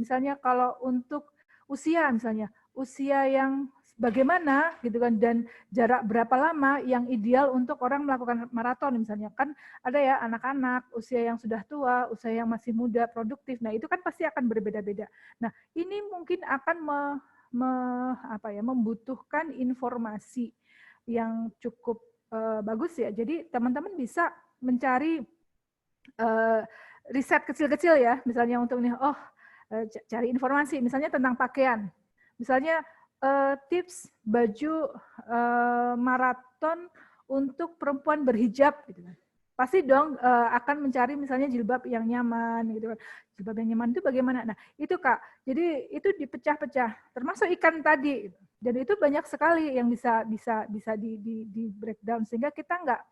misalnya kalau untuk usia misalnya usia yang bagaimana gitu kan, dan jarak berapa lama yang ideal untuk orang melakukan maraton misalnya. Kan ada ya anak-anak, usia yang sudah tua, usia yang masih muda, produktif. Nah, itu kan pasti akan berbeda-beda. Nah, ini mungkin akan membutuhkan informasi yang cukup bagus ya. Jadi teman-teman bisa mencari riset kecil-kecil ya, misalnya untuk nih, cari informasi misalnya tentang pakaian. Misalnya tips baju maraton untuk perempuan berhijab gitu kan. Pasti dong akan mencari misalnya jilbab yang nyaman gitu kan. Jilbab yang nyaman itu bagaimana? Nah, itu Kak. Jadi itu dipecah-pecah termasuk ikan tadi. Dan itu banyak sekali yang bisa di breakdown sehingga kita nggak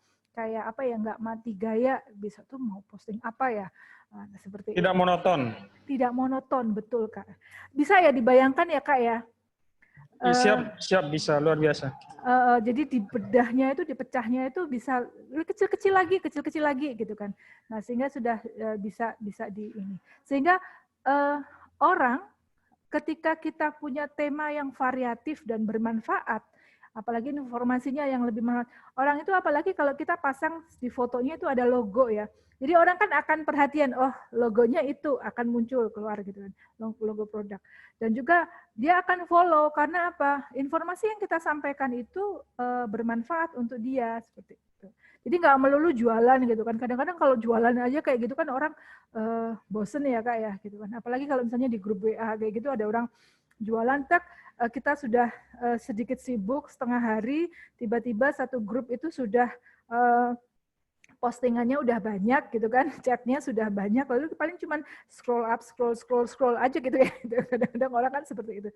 mati gaya bisa tuh mau posting apa ya. Nah, seperti Tidak itu. monoton. Tidak monoton, betul Kak. Bisa ya dibayangkan ya Kak ya? Siap bisa, luar biasa. Jadi di bedahnya itu, dipecahnya itu bisa kecil-kecil lagi gitu kan. Nah, sehingga sudah bisa di ini. Sehingga orang ketika kita punya tema yang variatif dan bermanfaat, apalagi informasinya yang lebih bermanfaat, orang itu apalagi kalau kita pasang di fotonya itu ada logo ya. Jadi orang kan akan perhatian, oh logonya itu akan muncul keluar gitu kan, logo produk. Dan juga dia akan follow karena apa? Informasi yang kita sampaikan itu bermanfaat untuk dia seperti itu. Jadi nggak melulu jualan gitu kan. Kadang-kadang kalau jualan aja kayak gitu kan orang bosen ya Kak ya gitu kan. Apalagi kalau misalnya di grup WA kayak gitu ada orang jualan, kita sudah sedikit sibuk setengah hari, tiba-tiba satu grup itu sudah postingannya udah banyak gitu kan, chatnya sudah banyak, lalu paling cuman scroll up, scroll aja gitu ya. Kadang-kadang orang kan seperti itu.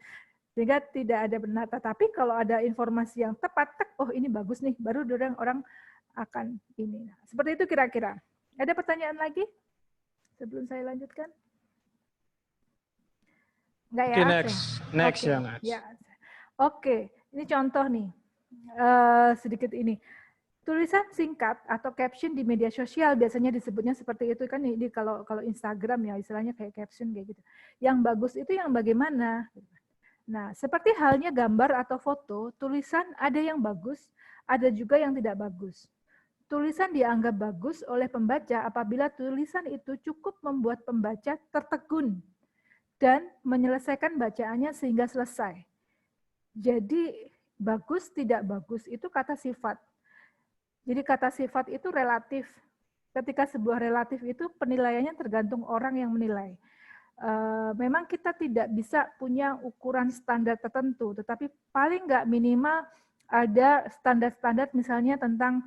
Sehingga tidak ada benar. Tapi kalau ada informasi yang tepat, oh ini bagus nih, baru orang akan ini. Seperti itu kira-kira. Ada pertanyaan lagi sebelum saya lanjutkan? Enggak ya? Oke, next okay. ya, next. Ya. Oke, ini contoh nih. Sedikit ini. tulisan singkat atau caption di media sosial biasanya disebutnya seperti itu kan, di kalau Instagram ya istilahnya kayak caption kayak gitu. Yang bagus itu yang bagaimana? Nah, seperti halnya gambar atau foto, tulisan ada yang bagus, ada juga yang tidak bagus. Tulisan dianggap bagus oleh pembaca apabila tulisan itu cukup membuat pembaca tertegun dan menyelesaikan bacaannya sehingga selesai. Jadi bagus tidak bagus itu kata sifat. Jadi kata sifat itu relatif. Ketika sebuah relatif itu penilaiannya tergantung orang yang menilai. Memang kita tidak bisa punya ukuran standar tertentu, tetapi paling nggak minimal ada standar-standar misalnya tentang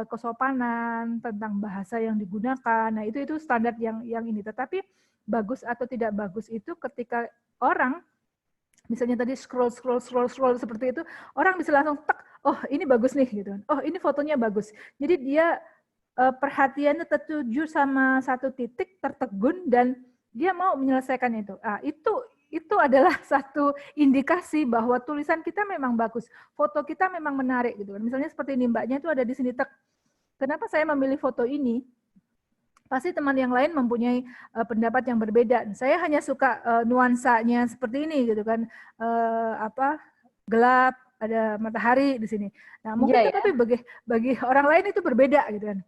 kesopanan, tentang bahasa yang digunakan. Nah itu standar yang ini. Tetapi bagus atau tidak bagus itu ketika orang misalnya tadi scroll seperti itu, orang bisa langsung tek, oh ini bagus nih gitu. Oh ini fotonya bagus. Jadi dia perhatiannya tertuju sama satu titik, tertegun dan dia mau menyelesaikan itu. Itu adalah satu indikasi bahwa tulisan kita memang bagus, foto kita memang menarik gitu kan. Misalnya seperti ini mbaknya itu ada di sini tek. Kenapa saya memilih foto ini? Pasti teman yang lain mempunyai pendapat yang berbeda. Saya hanya suka nuansanya seperti ini gitu kan, gelap, ada matahari di sini. Nah mungkin tapi bagi orang lain itu berbeda gitu kan,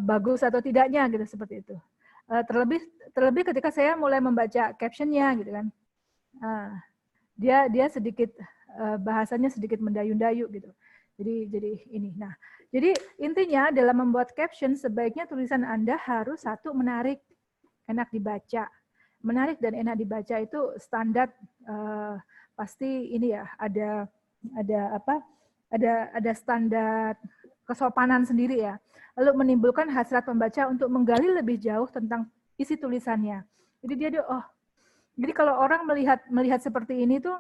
bagus atau tidaknya gitu seperti itu. Terlebih ketika saya mulai membaca captionnya gitu kan, dia sedikit bahasanya sedikit mendayu-dayu gitu. Jadi ini. Nah, jadi intinya dalam membuat caption sebaiknya tulisan Anda harus satu menarik, enak dibaca. Menarik dan enak dibaca itu standar pasti ini ya, ada standar kesopanan sendiri ya. Lalu menimbulkan hasrat pembaca untuk menggali lebih jauh tentang isi tulisannya. Jadi jadi kalau orang melihat seperti ini tuh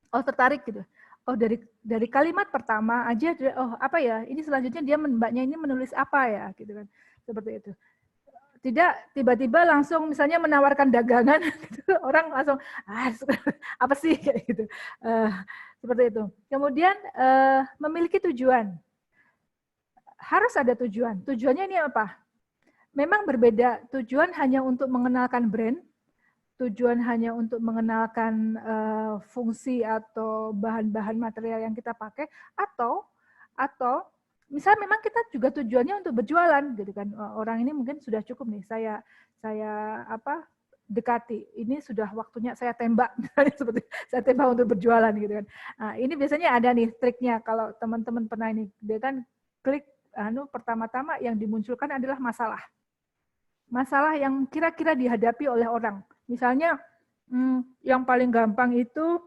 tertarik gitu. Oh dari kalimat pertama aja, apa ya, ini selanjutnya mbaknya ini menulis apa ya, gitu kan, seperti itu. Tidak tiba-tiba langsung misalnya menawarkan dagangan, gitu, orang langsung apa sih kayak gitu, seperti itu. Kemudian memiliki tujuan, harus ada tujuan. Tujuannya ini apa? Memang berbeda. Tujuan hanya untuk mengenalkan brand. Tujuan hanya untuk mengenalkan fungsi atau bahan-bahan material yang kita pakai, atau misalnya memang kita juga tujuannya untuk berjualan gitu kan. Orang ini mungkin sudah cukup nih, saya dekati, ini sudah waktunya saya tembak, seperti saya tembak untuk berjualan gitu kan. Nah, ini biasanya ada nih triknya kalau teman-teman pernah ini, dia kan klik pertama-tama yang dimunculkan adalah masalah. Masalah yang kira-kira dihadapi oleh orang. Misalnya yang paling gampang itu,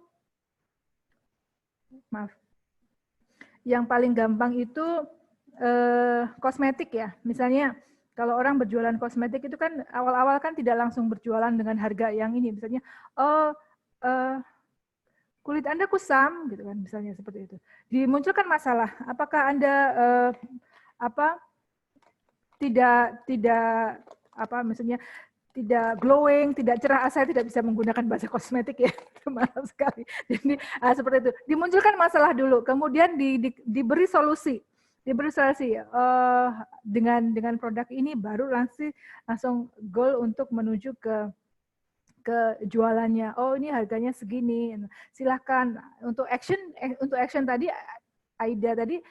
kosmetik ya. Misalnya kalau orang berjualan kosmetik itu kan awal-awal kan tidak langsung berjualan dengan harga yang ini. Misalnya, kulit Anda kusam, gitu kan, misalnya seperti itu. Dimunculkan masalah. Apakah Anda misalnya tidak glowing, tidak cerah, saya tidak bisa menggunakan bahasa kosmetik ya, maaf sekali. Jadi seperti itu. Dimunculkan masalah dulu, kemudian diberi solusi. Dengan produk ini baru langsung goal untuk menuju ke jualannya. Oh ini harganya segini. Silakan untuk action tadi Aida tadi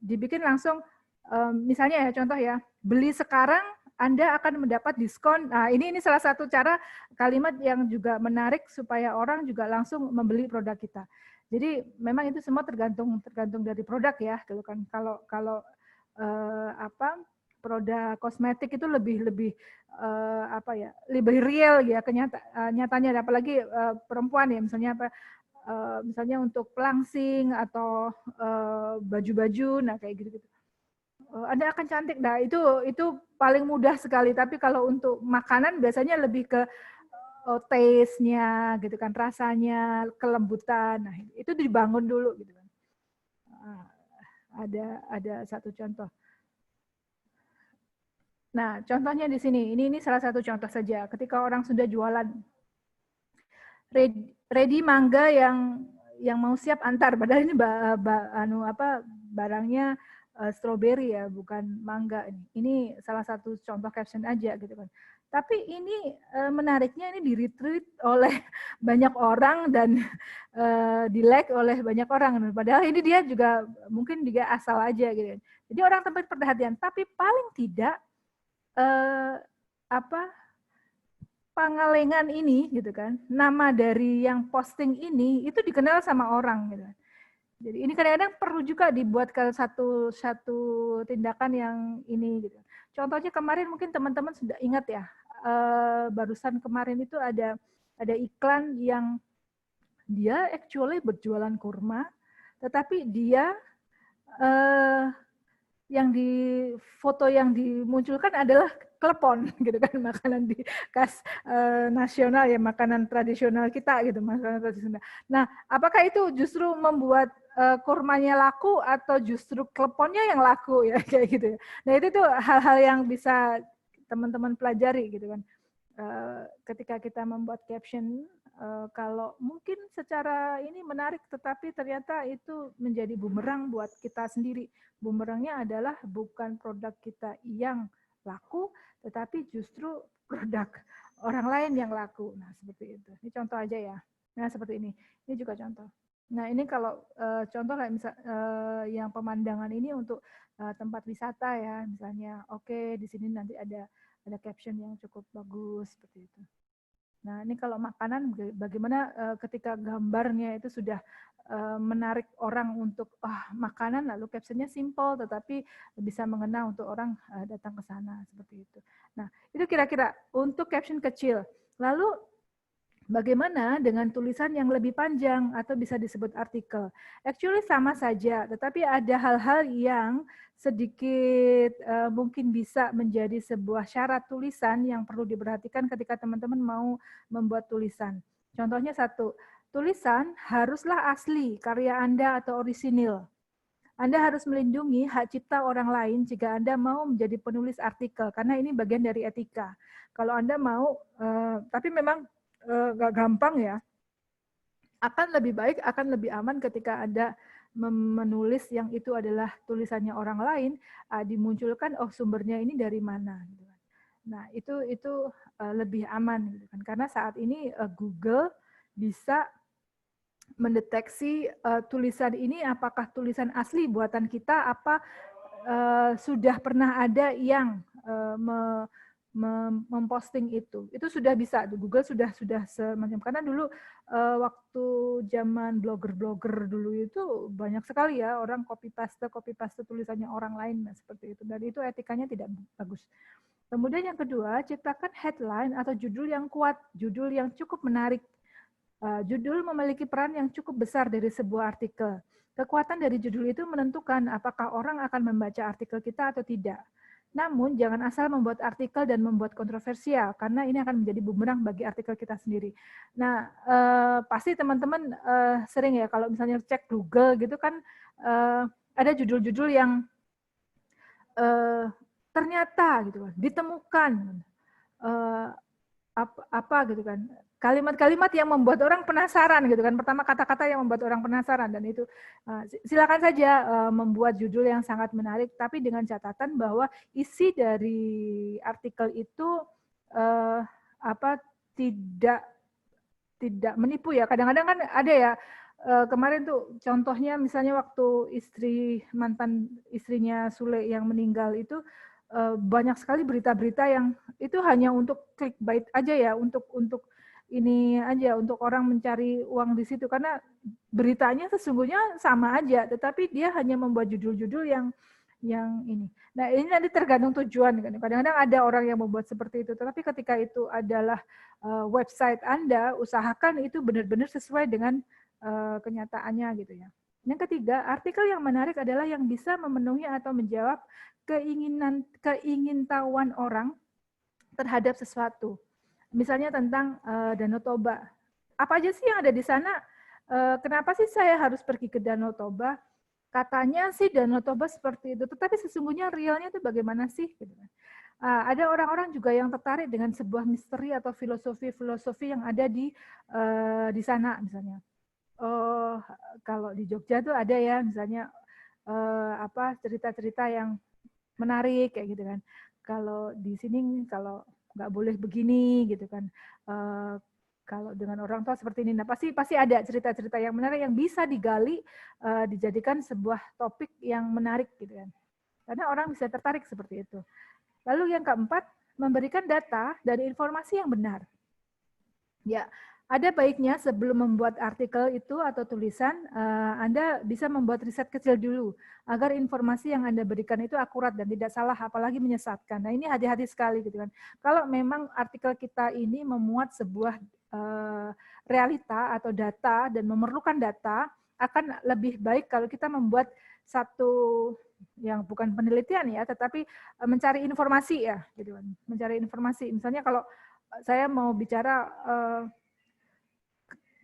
dibikin langsung misalnya ya contoh ya, beli sekarang Anda akan mendapat diskon. Nah, ini salah satu cara kalimat yang juga menarik supaya orang juga langsung membeli produk kita. Jadi memang itu semua tergantung dari produk ya, gitu kan. Kalau produk kosmetik itu lebih real ya nyatanya, apalagi perempuan ya, misalnya untuk pelangsing atau baju-baju, nah kayak gitu-gitu. Anda akan cantik. Nah, itu paling mudah sekali. Tapi kalau untuk makanan biasanya lebih ke taste-nya gitu kan, rasanya, kelembutan. Nah, itu dibangun dulu gitu kan. Ada satu contoh. Nah, contohnya di sini. Ini salah satu contoh saja. Ketika orang sudah jualan ready mangga yang mau siap antar, padahal ini barangnya strawberry ya, bukan mangga. Ini salah satu contoh caption aja gitu kan. Tapi ini menariknya ini di-retweet oleh banyak orang dan di-like oleh banyak orang. Padahal ini dia juga mungkin juga asal aja gitu. Jadi orang tempat perhatian. Tapi paling tidak Pangalengan ini gitu kan, nama dari yang posting ini itu dikenal sama orang gitu. Jadi ini kadang-kadang perlu juga dibuatkan satu tindakan yang ini gitu. Contohnya kemarin mungkin teman-teman sudah ingat ya, barusan kemarin itu ada iklan yang dia actually berjualan kurma, tetapi dia yang di foto yang dimunculkan adalah klepon gitu kan, makanan di khas nasional ya, makanan tradisional kita gitu, makanan tradisional. Nah, apakah itu justru membuat kurmanya laku atau justru kleponnya yang laku ya kayak gitu ya. Nah, itu tuh hal-hal yang bisa teman-teman pelajari gitu kan. Ketika kita membuat caption, kalau mungkin secara ini menarik, tetapi ternyata itu menjadi bumerang buat kita sendiri. Bumerangnya adalah bukan produk kita yang laku, tetapi justru produk orang lain yang laku. Nah, seperti itu. Ini contoh aja ya. Nah, seperti ini. Ini juga contoh. Nah, ini kalau contoh kayak misal yang pemandangan ini untuk tempat wisata ya, misalnya. Oke, di sini nanti ada caption yang cukup bagus seperti itu. Nah, ini kalau makanan bagaimana ketika gambarnya itu sudah menarik orang untuk makanan, lalu captionnya simple tetapi bisa mengena untuk orang datang ke sana seperti itu. Nah, itu kira-kira untuk caption kecil. Lalu bagaimana dengan tulisan yang lebih panjang atau bisa disebut artikel? Actually sama saja, tetapi ada hal-hal yang sedikit mungkin bisa menjadi sebuah syarat tulisan yang perlu diperhatikan ketika teman-teman mau membuat tulisan. Contohnya satu, tulisan haruslah asli, karya Anda atau orisinil. Anda harus melindungi hak cipta orang lain jika Anda mau menjadi penulis artikel, karena ini bagian dari etika. Kalau Anda mau, tapi memang nggak gampang ya, akan lebih baik, akan lebih aman ketika Anda menulis yang itu adalah tulisannya orang lain, dimunculkan sumbernya ini dari mana. Nah, itu lebih aman gitu kan, karena saat ini Google bisa mendeteksi tulisan ini apakah tulisan asli buatan kita, apa sudah pernah ada yang memposting itu sudah bisa. Google sudah semacam, karena dulu waktu zaman blogger dulu itu banyak sekali ya orang copy paste tulisannya orang lain, nah, seperti itu, dan itu etikanya tidak bagus. Kemudian yang kedua, ciptakan headline atau judul yang kuat, judul yang cukup menarik. Judul memiliki peran yang cukup besar dari sebuah artikel. Kekuatan dari judul itu menentukan apakah orang akan membaca artikel kita atau tidak. Namun, jangan asal membuat artikel dan membuat kontroversial, karena ini akan menjadi bumerang bagi artikel kita sendiri. Nah, pasti teman-teman sering ya, kalau misalnya cek Google gitu kan, ada judul-judul yang ternyata gitu kan, ditemukan apa gitu kan, kalimat-kalimat yang membuat orang penasaran gitu kan. Pertama, kata-kata yang membuat orang penasaran, dan itu silakan saja membuat judul yang sangat menarik, tapi dengan catatan bahwa isi dari artikel itu tidak menipu ya. Kadang-kadang kan ada ya, kemarin tuh contohnya misalnya waktu mantan istrinya Sule yang meninggal itu, banyak sekali berita-berita yang itu hanya untuk clickbait aja ya, untuk ini aja, untuk orang mencari uang di situ, karena beritanya sesungguhnya sama aja, tetapi dia hanya membuat judul-judul yang ini. Nah, ini nanti tergantung tujuan kan. Kadang-kadang ada orang yang membuat seperti itu, tetapi ketika itu adalah website Anda, usahakan itu benar-benar sesuai dengan kenyataannya gitu ya. Yang ketiga, artikel yang menarik adalah yang bisa memenuhi atau menjawab keingintahuan orang terhadap sesuatu. Misalnya tentang Danau Toba. Apa aja sih yang ada di sana? Kenapa sih saya harus pergi ke Danau Toba? Katanya sih Danau Toba seperti itu, tetapi sesungguhnya realnya itu bagaimana sih? Ada orang-orang juga yang tertarik dengan sebuah misteri atau filosofi yang ada di sana, misalnya. Kalau di Jogja tuh ada ya, misalnya cerita-cerita yang menarik kayak gitu kan. Kalau di sini kalau nggak boleh begini gitu kan. Kalau dengan orang tua seperti ini, nah pasti ada cerita-cerita yang menarik yang bisa digali, dijadikan sebuah topik yang menarik gitu kan. Karena orang bisa tertarik seperti itu. Lalu yang keempat, memberikan data dan informasi yang benar. Ya, ada baiknya sebelum membuat artikel itu atau tulisan, Anda bisa membuat riset kecil dulu agar informasi yang Anda berikan itu akurat dan tidak salah, apalagi menyesatkan. Nah, ini hati-hati sekali gitu kan. Kalau memang artikel kita ini memuat sebuah realita atau data dan memerlukan data, akan lebih baik kalau kita membuat satu yang bukan penelitian ya, tetapi mencari informasi ya, gitu kan. Mencari informasi. Misalnya kalau saya mau bicara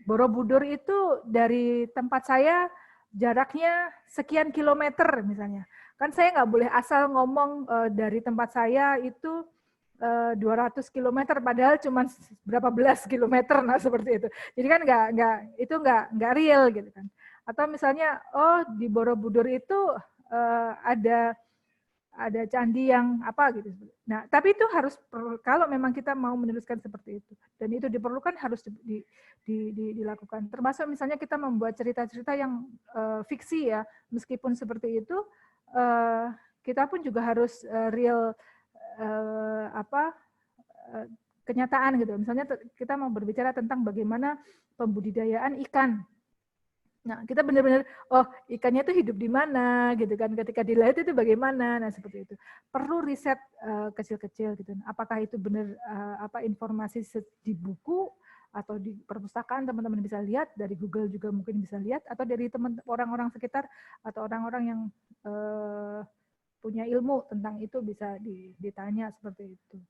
Borobudur itu dari tempat saya jaraknya sekian kilometer misalnya. Kan saya nggak boleh asal ngomong dari tempat saya itu 200 kilometer padahal cuma berapa belas kilometer, nah seperti itu. Jadi kan nggak real gitu kan. Atau misalnya di Borobudur itu ada candi yang apa gitu. Nah, tapi itu harus kalau memang kita mau menuliskan seperti itu dan itu diperlukan harus dilakukan. Termasuk misalnya kita membuat cerita-cerita yang fiksi ya, meskipun seperti itu kita pun juga harus real kenyataan gitu. Misalnya kita mau berbicara tentang bagaimana pembudidayaan ikan. Nah, kita benar-benar, ikannya itu hidup di mana, gitu kan? Ketika di laut itu bagaimana? Nah, seperti itu. Perlu riset kecil-kecil, gitu. Apakah itu benar informasi di buku atau di perpustakaan teman-teman bisa lihat, dari Google juga mungkin bisa lihat, atau dari orang-orang sekitar atau orang-orang yang punya ilmu tentang itu bisa ditanya seperti itu.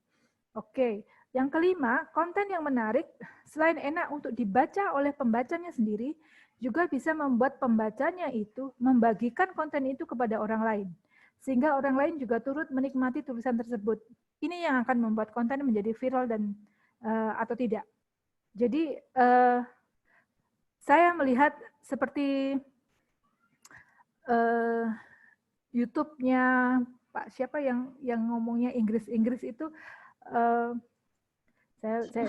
Oke, yang kelima, konten yang menarik selain enak untuk dibaca oleh pembacanya sendiri, juga bisa membuat pembacanya itu membagikan konten itu kepada orang lain. Sehingga orang lain juga turut menikmati tulisan tersebut. Ini yang akan membuat konten menjadi viral dan atau tidak. Jadi saya melihat seperti YouTube-nya Pak siapa yang ngomongnya Inggris itu saya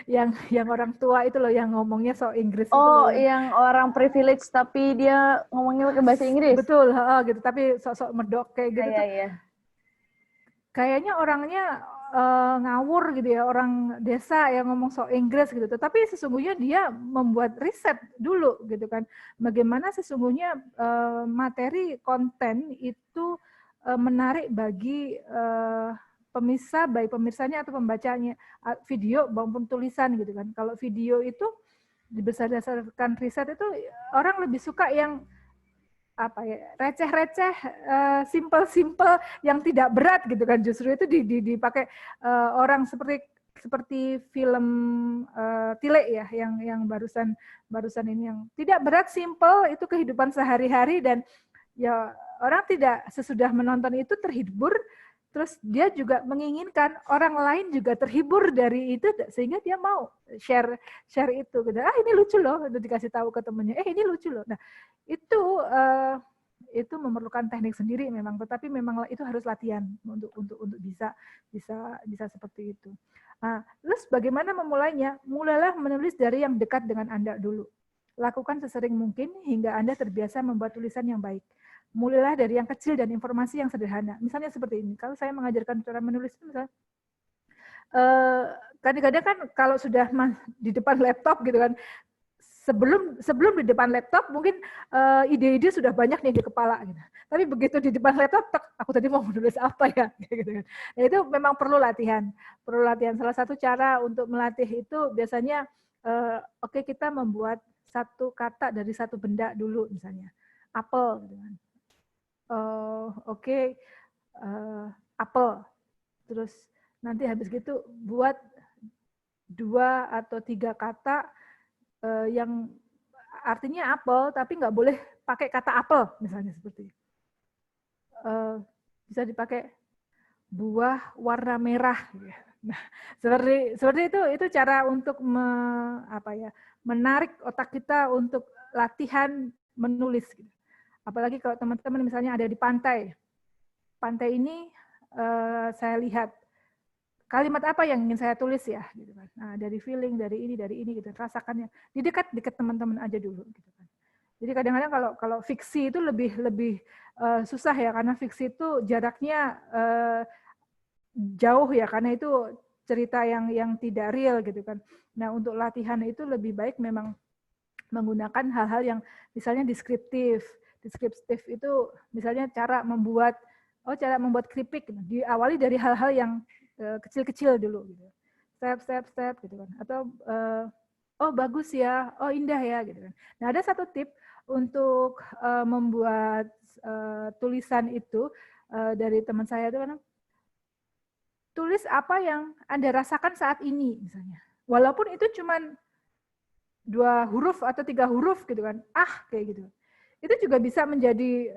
yang orang tua itu loh yang ngomongnya Inggris itu loh, yang orang privilege tapi dia ngomongnya pakai bahasa Inggris. Betul, gitu. Tapi sok-sok medok kayak gitu tuh. Iya. Kayaknya orangnya ngawur gitu ya, orang desa yang ngomong Inggris gitu. Tapi sesungguhnya dia membuat riset dulu gitu kan. Bagaimana sesungguhnya materi konten itu menarik bagi baik pemirsanya atau pembacanya, video maupun tulisan gitu kan. Kalau video itu berdasarkan riset itu orang lebih suka yang receh-receh, simple-simple yang tidak berat gitu kan. Justru itu dipakai orang seperti film Tile ya, yang barusan ini yang tidak berat, simple, itu kehidupan sehari-hari dan ya orang tidak sesudah menonton itu terhibur. Terus dia juga menginginkan orang lain juga terhibur dari itu sehingga dia mau share itu. Ini lucu loh, udah dikasih tahu ke temennya. Ini lucu loh. Nah itu memerlukan teknik sendiri memang, tetapi memang itu harus latihan untuk bisa seperti itu. Nah, terus bagaimana memulainya? Mulailah menulis dari yang dekat dengan Anda dulu. Lakukan sesering mungkin hingga Anda terbiasa membuat tulisan yang baik. Mulailah dari yang kecil dan informasi yang sederhana. Misalnya seperti ini. Kalau saya mengajarkan cara menulis, misalnya, kadang-kadang kan kalau sudah di depan laptop gitu kan, sebelum di depan laptop mungkin ide-ide sudah banyak nih di kepala. Gitu. Tapi begitu di depan laptop, aku tadi mau menulis apa ya? Gitu kan. Nah, itu memang perlu latihan. Salah satu cara untuk melatih itu biasanya, kita membuat satu kata dari satu benda dulu, misalnya apel. Gitu kan. Apel. Terus nanti habis gitu buat 2 atau 3 kata yang artinya apel, tapi nggak boleh pakai kata apel, misalnya seperti itu. Bisa dipakai buah warna merah. Nah, seperti itu cara untuk menarik otak kita untuk latihan menulis. Apalagi kalau teman-teman misalnya ada di pantai. Pantai ini saya lihat kalimat apa yang ingin saya tulis ya, gitu kan. Nah, dari feeling, dari ini, gitu. Rasakannya di dekat teman-teman aja dulu, gitu kan. Jadi kadang-kadang kalau fiksi itu lebih susah ya, karena fiksi itu jaraknya jauh ya, karena itu cerita yang tidak real, gitu kan. Nah, untuk latihan itu lebih baik memang menggunakan hal-hal yang misalnya deskriptif. Deskriptif itu misalnya cara membuat keripik, diawali dari hal-hal yang kecil-kecil dulu, gitu. Step gitu kan. Atau oh bagus ya, oh indah ya, gitu kan. Nah, ada satu tip untuk membuat tulisan itu dari teman saya itu kan, tulis apa yang Anda rasakan saat ini misalnya. Walaupun itu cuman 2 huruf atau 3 huruf gitu kan, kayak gitu. Itu juga bisa menjadi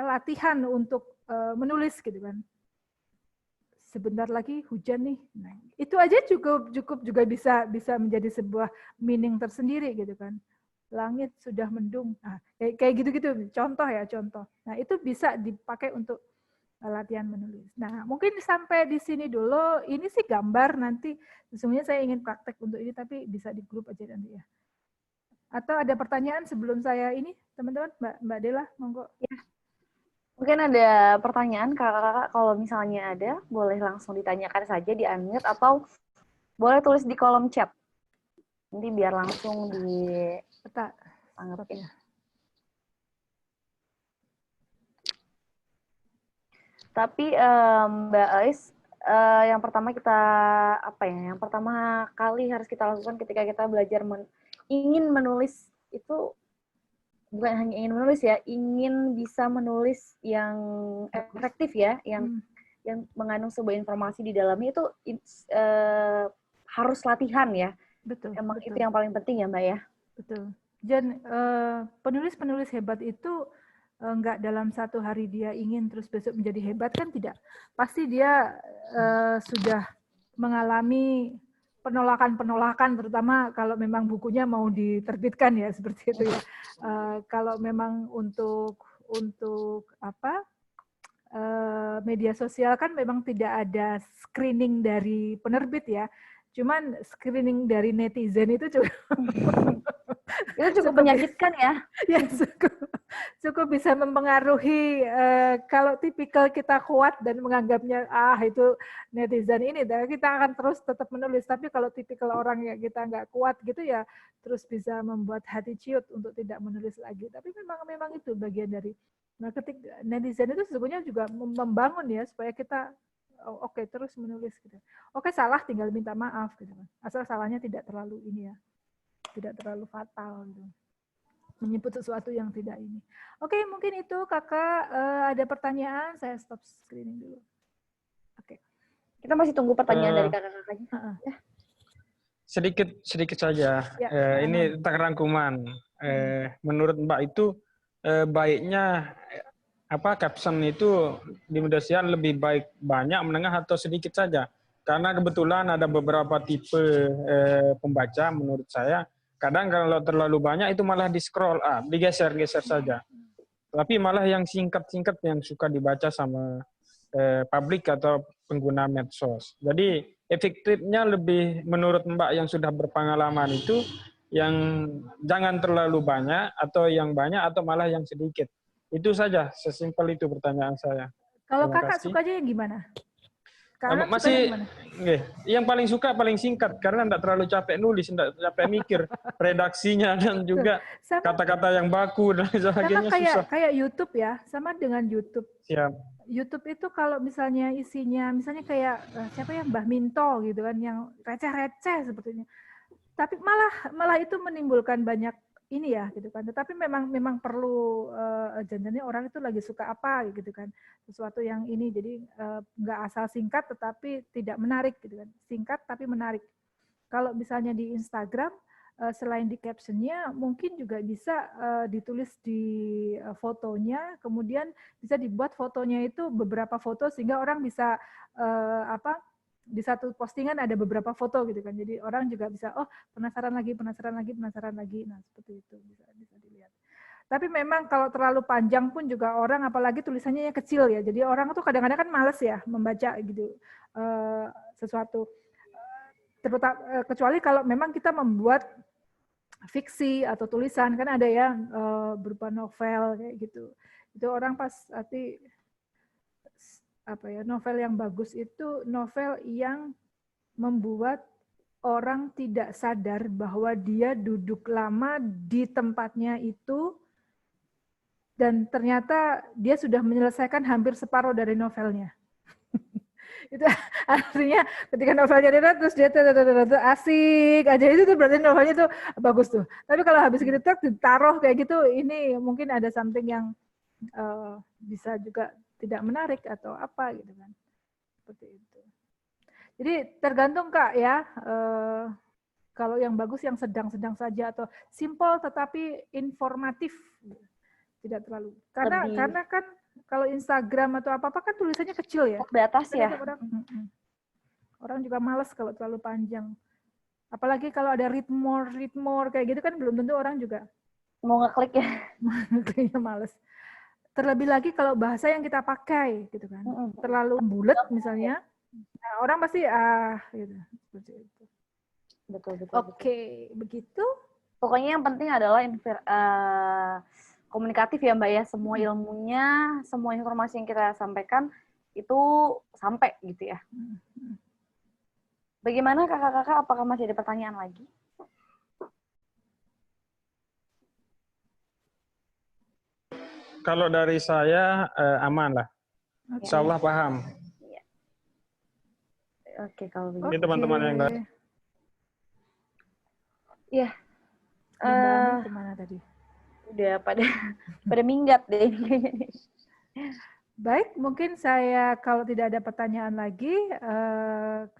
latihan untuk menulis gitu kan. Sebentar lagi hujan nih. Nah, itu aja cukup juga bisa menjadi sebuah meaning tersendiri gitu kan. Langit sudah mendung. Nah, kayak gitu-gitu contoh. Nah, itu bisa dipakai untuk latihan menulis. Nah, mungkin sampai di sini dulu. Ini sih gambar, nanti sesungguhnya saya ingin praktek untuk ini, tapi bisa di grup aja nanti ya. Atau ada pertanyaan sebelum saya ini, teman-teman? Mbak Dela, monggo. Ya. Mungkin ada pertanyaan, kakak-kakak kalau misalnya ada, boleh langsung ditanyakan saja di unmute, atau boleh tulis di kolom chat. Nanti biar langsung ditanggapin. Tapi Mbak Ais, yang pertama yang pertama kali harus kita lakukan ketika kita belajar ingin menulis itu bukan hanya ingin menulis ya, ingin bisa menulis yang efektif ya, yang mengandung sebuah informasi di dalamnya itu harus latihan ya. Betul. Emang betul. Itu yang paling penting ya Mbak ya. Betul. Dan penulis-penulis hebat itu enggak dalam satu hari dia ingin terus besok menjadi hebat, kan tidak. Pasti dia sudah mengalami penolakan, terutama kalau memang bukunya mau diterbitkan ya, seperti itu ya. Kalau memang untuk media sosial kan memang tidak ada screening dari penerbit ya. Cuman screening dari netizen itu juga itu cukup menyakitkan ya. Ya, cukup bisa mempengaruhi. Kalau tipikal kita kuat dan menganggapnya itu netizen ini, kita akan terus tetap menulis. Tapi kalau tipikal orang yang kita nggak kuat gitu ya, terus bisa membuat hati ciut untuk tidak menulis lagi. Tapi memang itu bagian dari. Nah, ketika netizen itu sesungguhnya juga membangun ya supaya kita oke, terus menulis gitu. Oke, salah tinggal minta maaf gitu. Asal salahnya tidak terlalu ini ya, tidak terlalu fatal gitu, menyebut sesuatu yang tidak ini. Oke, mungkin itu kakak ada pertanyaan, saya stop screening dulu. Oke. Kita masih tunggu pertanyaan dari kakak-kakaknya. Sedikit saja. Ya, ini tentang rangkuman. Menurut Mbak itu baiknya caption itu di media sosial lebih baik banyak, menengah, atau sedikit saja? Karena kebetulan ada beberapa tipe pembaca menurut saya. Kadang kalau terlalu banyak itu malah di-scroll, digeser-geser saja. Tapi malah yang singkat-singkat yang suka dibaca sama publik atau pengguna medsos. Jadi efektifnya lebih menurut Mbak yang sudah berpengalaman itu yang jangan terlalu banyak, atau yang banyak, atau malah yang sedikit. Itu saja, sesimpel itu pertanyaan saya. Kalau kakak sukanya yang gimana? Masih yang paling suka paling singkat, karena tidak terlalu capek nulis, tidak capek mikir redaksinya, dan juga kata-kata yang baku dan sebagainya. Sama kayak YouTube ya, sama dengan YouTube. Siap. YouTube itu kalau misalnya isinya, misalnya kayak siapa ya, Mbah Minto gitu kan, yang receh-receh sepertinya. Tapi malah itu menimbulkan banyak ini ya gitu kan. Tetapi memang perlu janjinya orang itu lagi suka apa gitu kan, sesuatu yang ini. Jadi nggak asal singkat tetapi tidak menarik gitu kan. Singkat tapi menarik. Kalau misalnya di Instagram, selain di captionnya, mungkin juga bisa ditulis di fotonya, kemudian bisa dibuat fotonya itu beberapa foto sehingga orang bisa di satu postingan ada beberapa foto gitu kan. Jadi orang juga bisa penasaran lagi. Nah, seperti itu bisa dilihat. Tapi memang kalau terlalu panjang pun juga orang, apalagi tulisannya yang kecil ya. Jadi orang tuh kadang-kadang kan males ya membaca gitu sesuatu. Terutama kecuali kalau memang kita membuat fiksi atau tulisan, kan ada ya berupa novel kayak gitu. Itu orang pas arti apa ya, novel yang bagus itu novel yang membuat orang tidak sadar bahwa dia duduk lama di tempatnya itu dan ternyata dia sudah menyelesaikan hampir separuh dari novelnya. Itu artinya ketika novelnya dia terus dia asik aja, itu tuh berarti novelnya tuh bagus tuh. Tapi kalau habis gitu ditaruh kayak gitu, ini mungkin ada something yang bisa juga tidak menarik atau apa gitu kan. Seperti itu. Jadi tergantung Kak ya, kalau yang bagus yang sedang-sedang saja atau simple tetapi informatif, tidak terlalu. Karena kan kalau Instagram atau apa-apa kan tulisannya kecil ya. Di atas ya. Orang juga malas kalau terlalu panjang. Apalagi kalau ada read more kayak gitu kan belum tentu orang juga mau ngeklik ya. Kayaknya males. Terlebih lagi kalau bahasa yang kita pakai gitu kan. Terlalu bulat misalnya. Nah, orang pasti gitu. Seperti itu. Betul. Oke, begitu. Pokoknya yang penting adalah komunikatif ya Mbak ya. Semua ilmunya, semua informasi yang kita sampaikan itu sampai gitu ya. Bagaimana kakak-kakak? Apakah masih ada pertanyaan lagi? Kalau dari saya aman lah. Insya Allah paham. Oke, kalau begitu. Ini teman-teman yang lain. Iya. Kemana tadi? Udah pada minggat deh. Baik, mungkin saya kalau tidak ada pertanyaan lagi,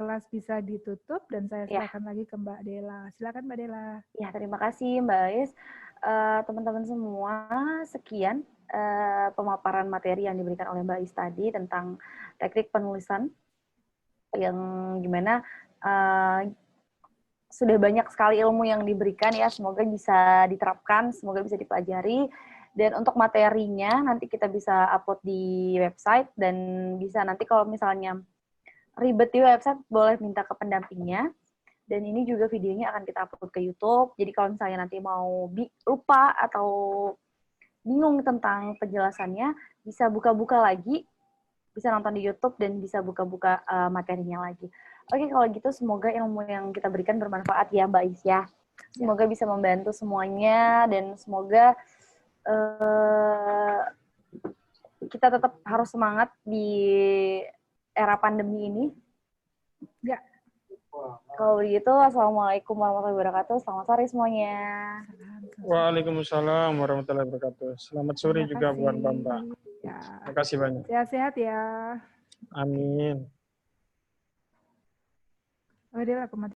kelas bisa ditutup dan saya silakan lagi ke Mbak Dela. Silakan Mbak Dela. Ya, terima kasih Mbak Ais. Teman-teman semua, sekian pemaparan materi yang diberikan oleh Mbak Ais tadi tentang teknik penulisan yang gimana sudah banyak sekali ilmu yang diberikan ya, semoga bisa diterapkan, semoga bisa dipelajari. Dan untuk materinya nanti kita bisa upload di website dan bisa nanti kalau misalnya ribet di website boleh minta ke pendampingnya. Dan ini juga videonya akan kita upload ke YouTube. Jadi kalau misalnya nanti mau lupa atau bingung tentang penjelasannya, bisa buka-buka lagi, bisa nonton di YouTube dan bisa buka-buka materinya lagi. Oke, kalau gitu semoga ilmu yang kita berikan bermanfaat ya Mbak Ais ya. Semoga bisa membantu semuanya dan semoga kita tetap harus semangat di era pandemi ini. Ya. Kalau begitu, Assalamualaikum warahmatullahi wabarakatuh. Selamat sore semuanya. Waalaikumsalam warahmatullahi wabarakatuh. Selamat sore juga buat Mbak. Ya. Terima kasih banyak. Sehat-sehat ya. Amin. Oh, dia lah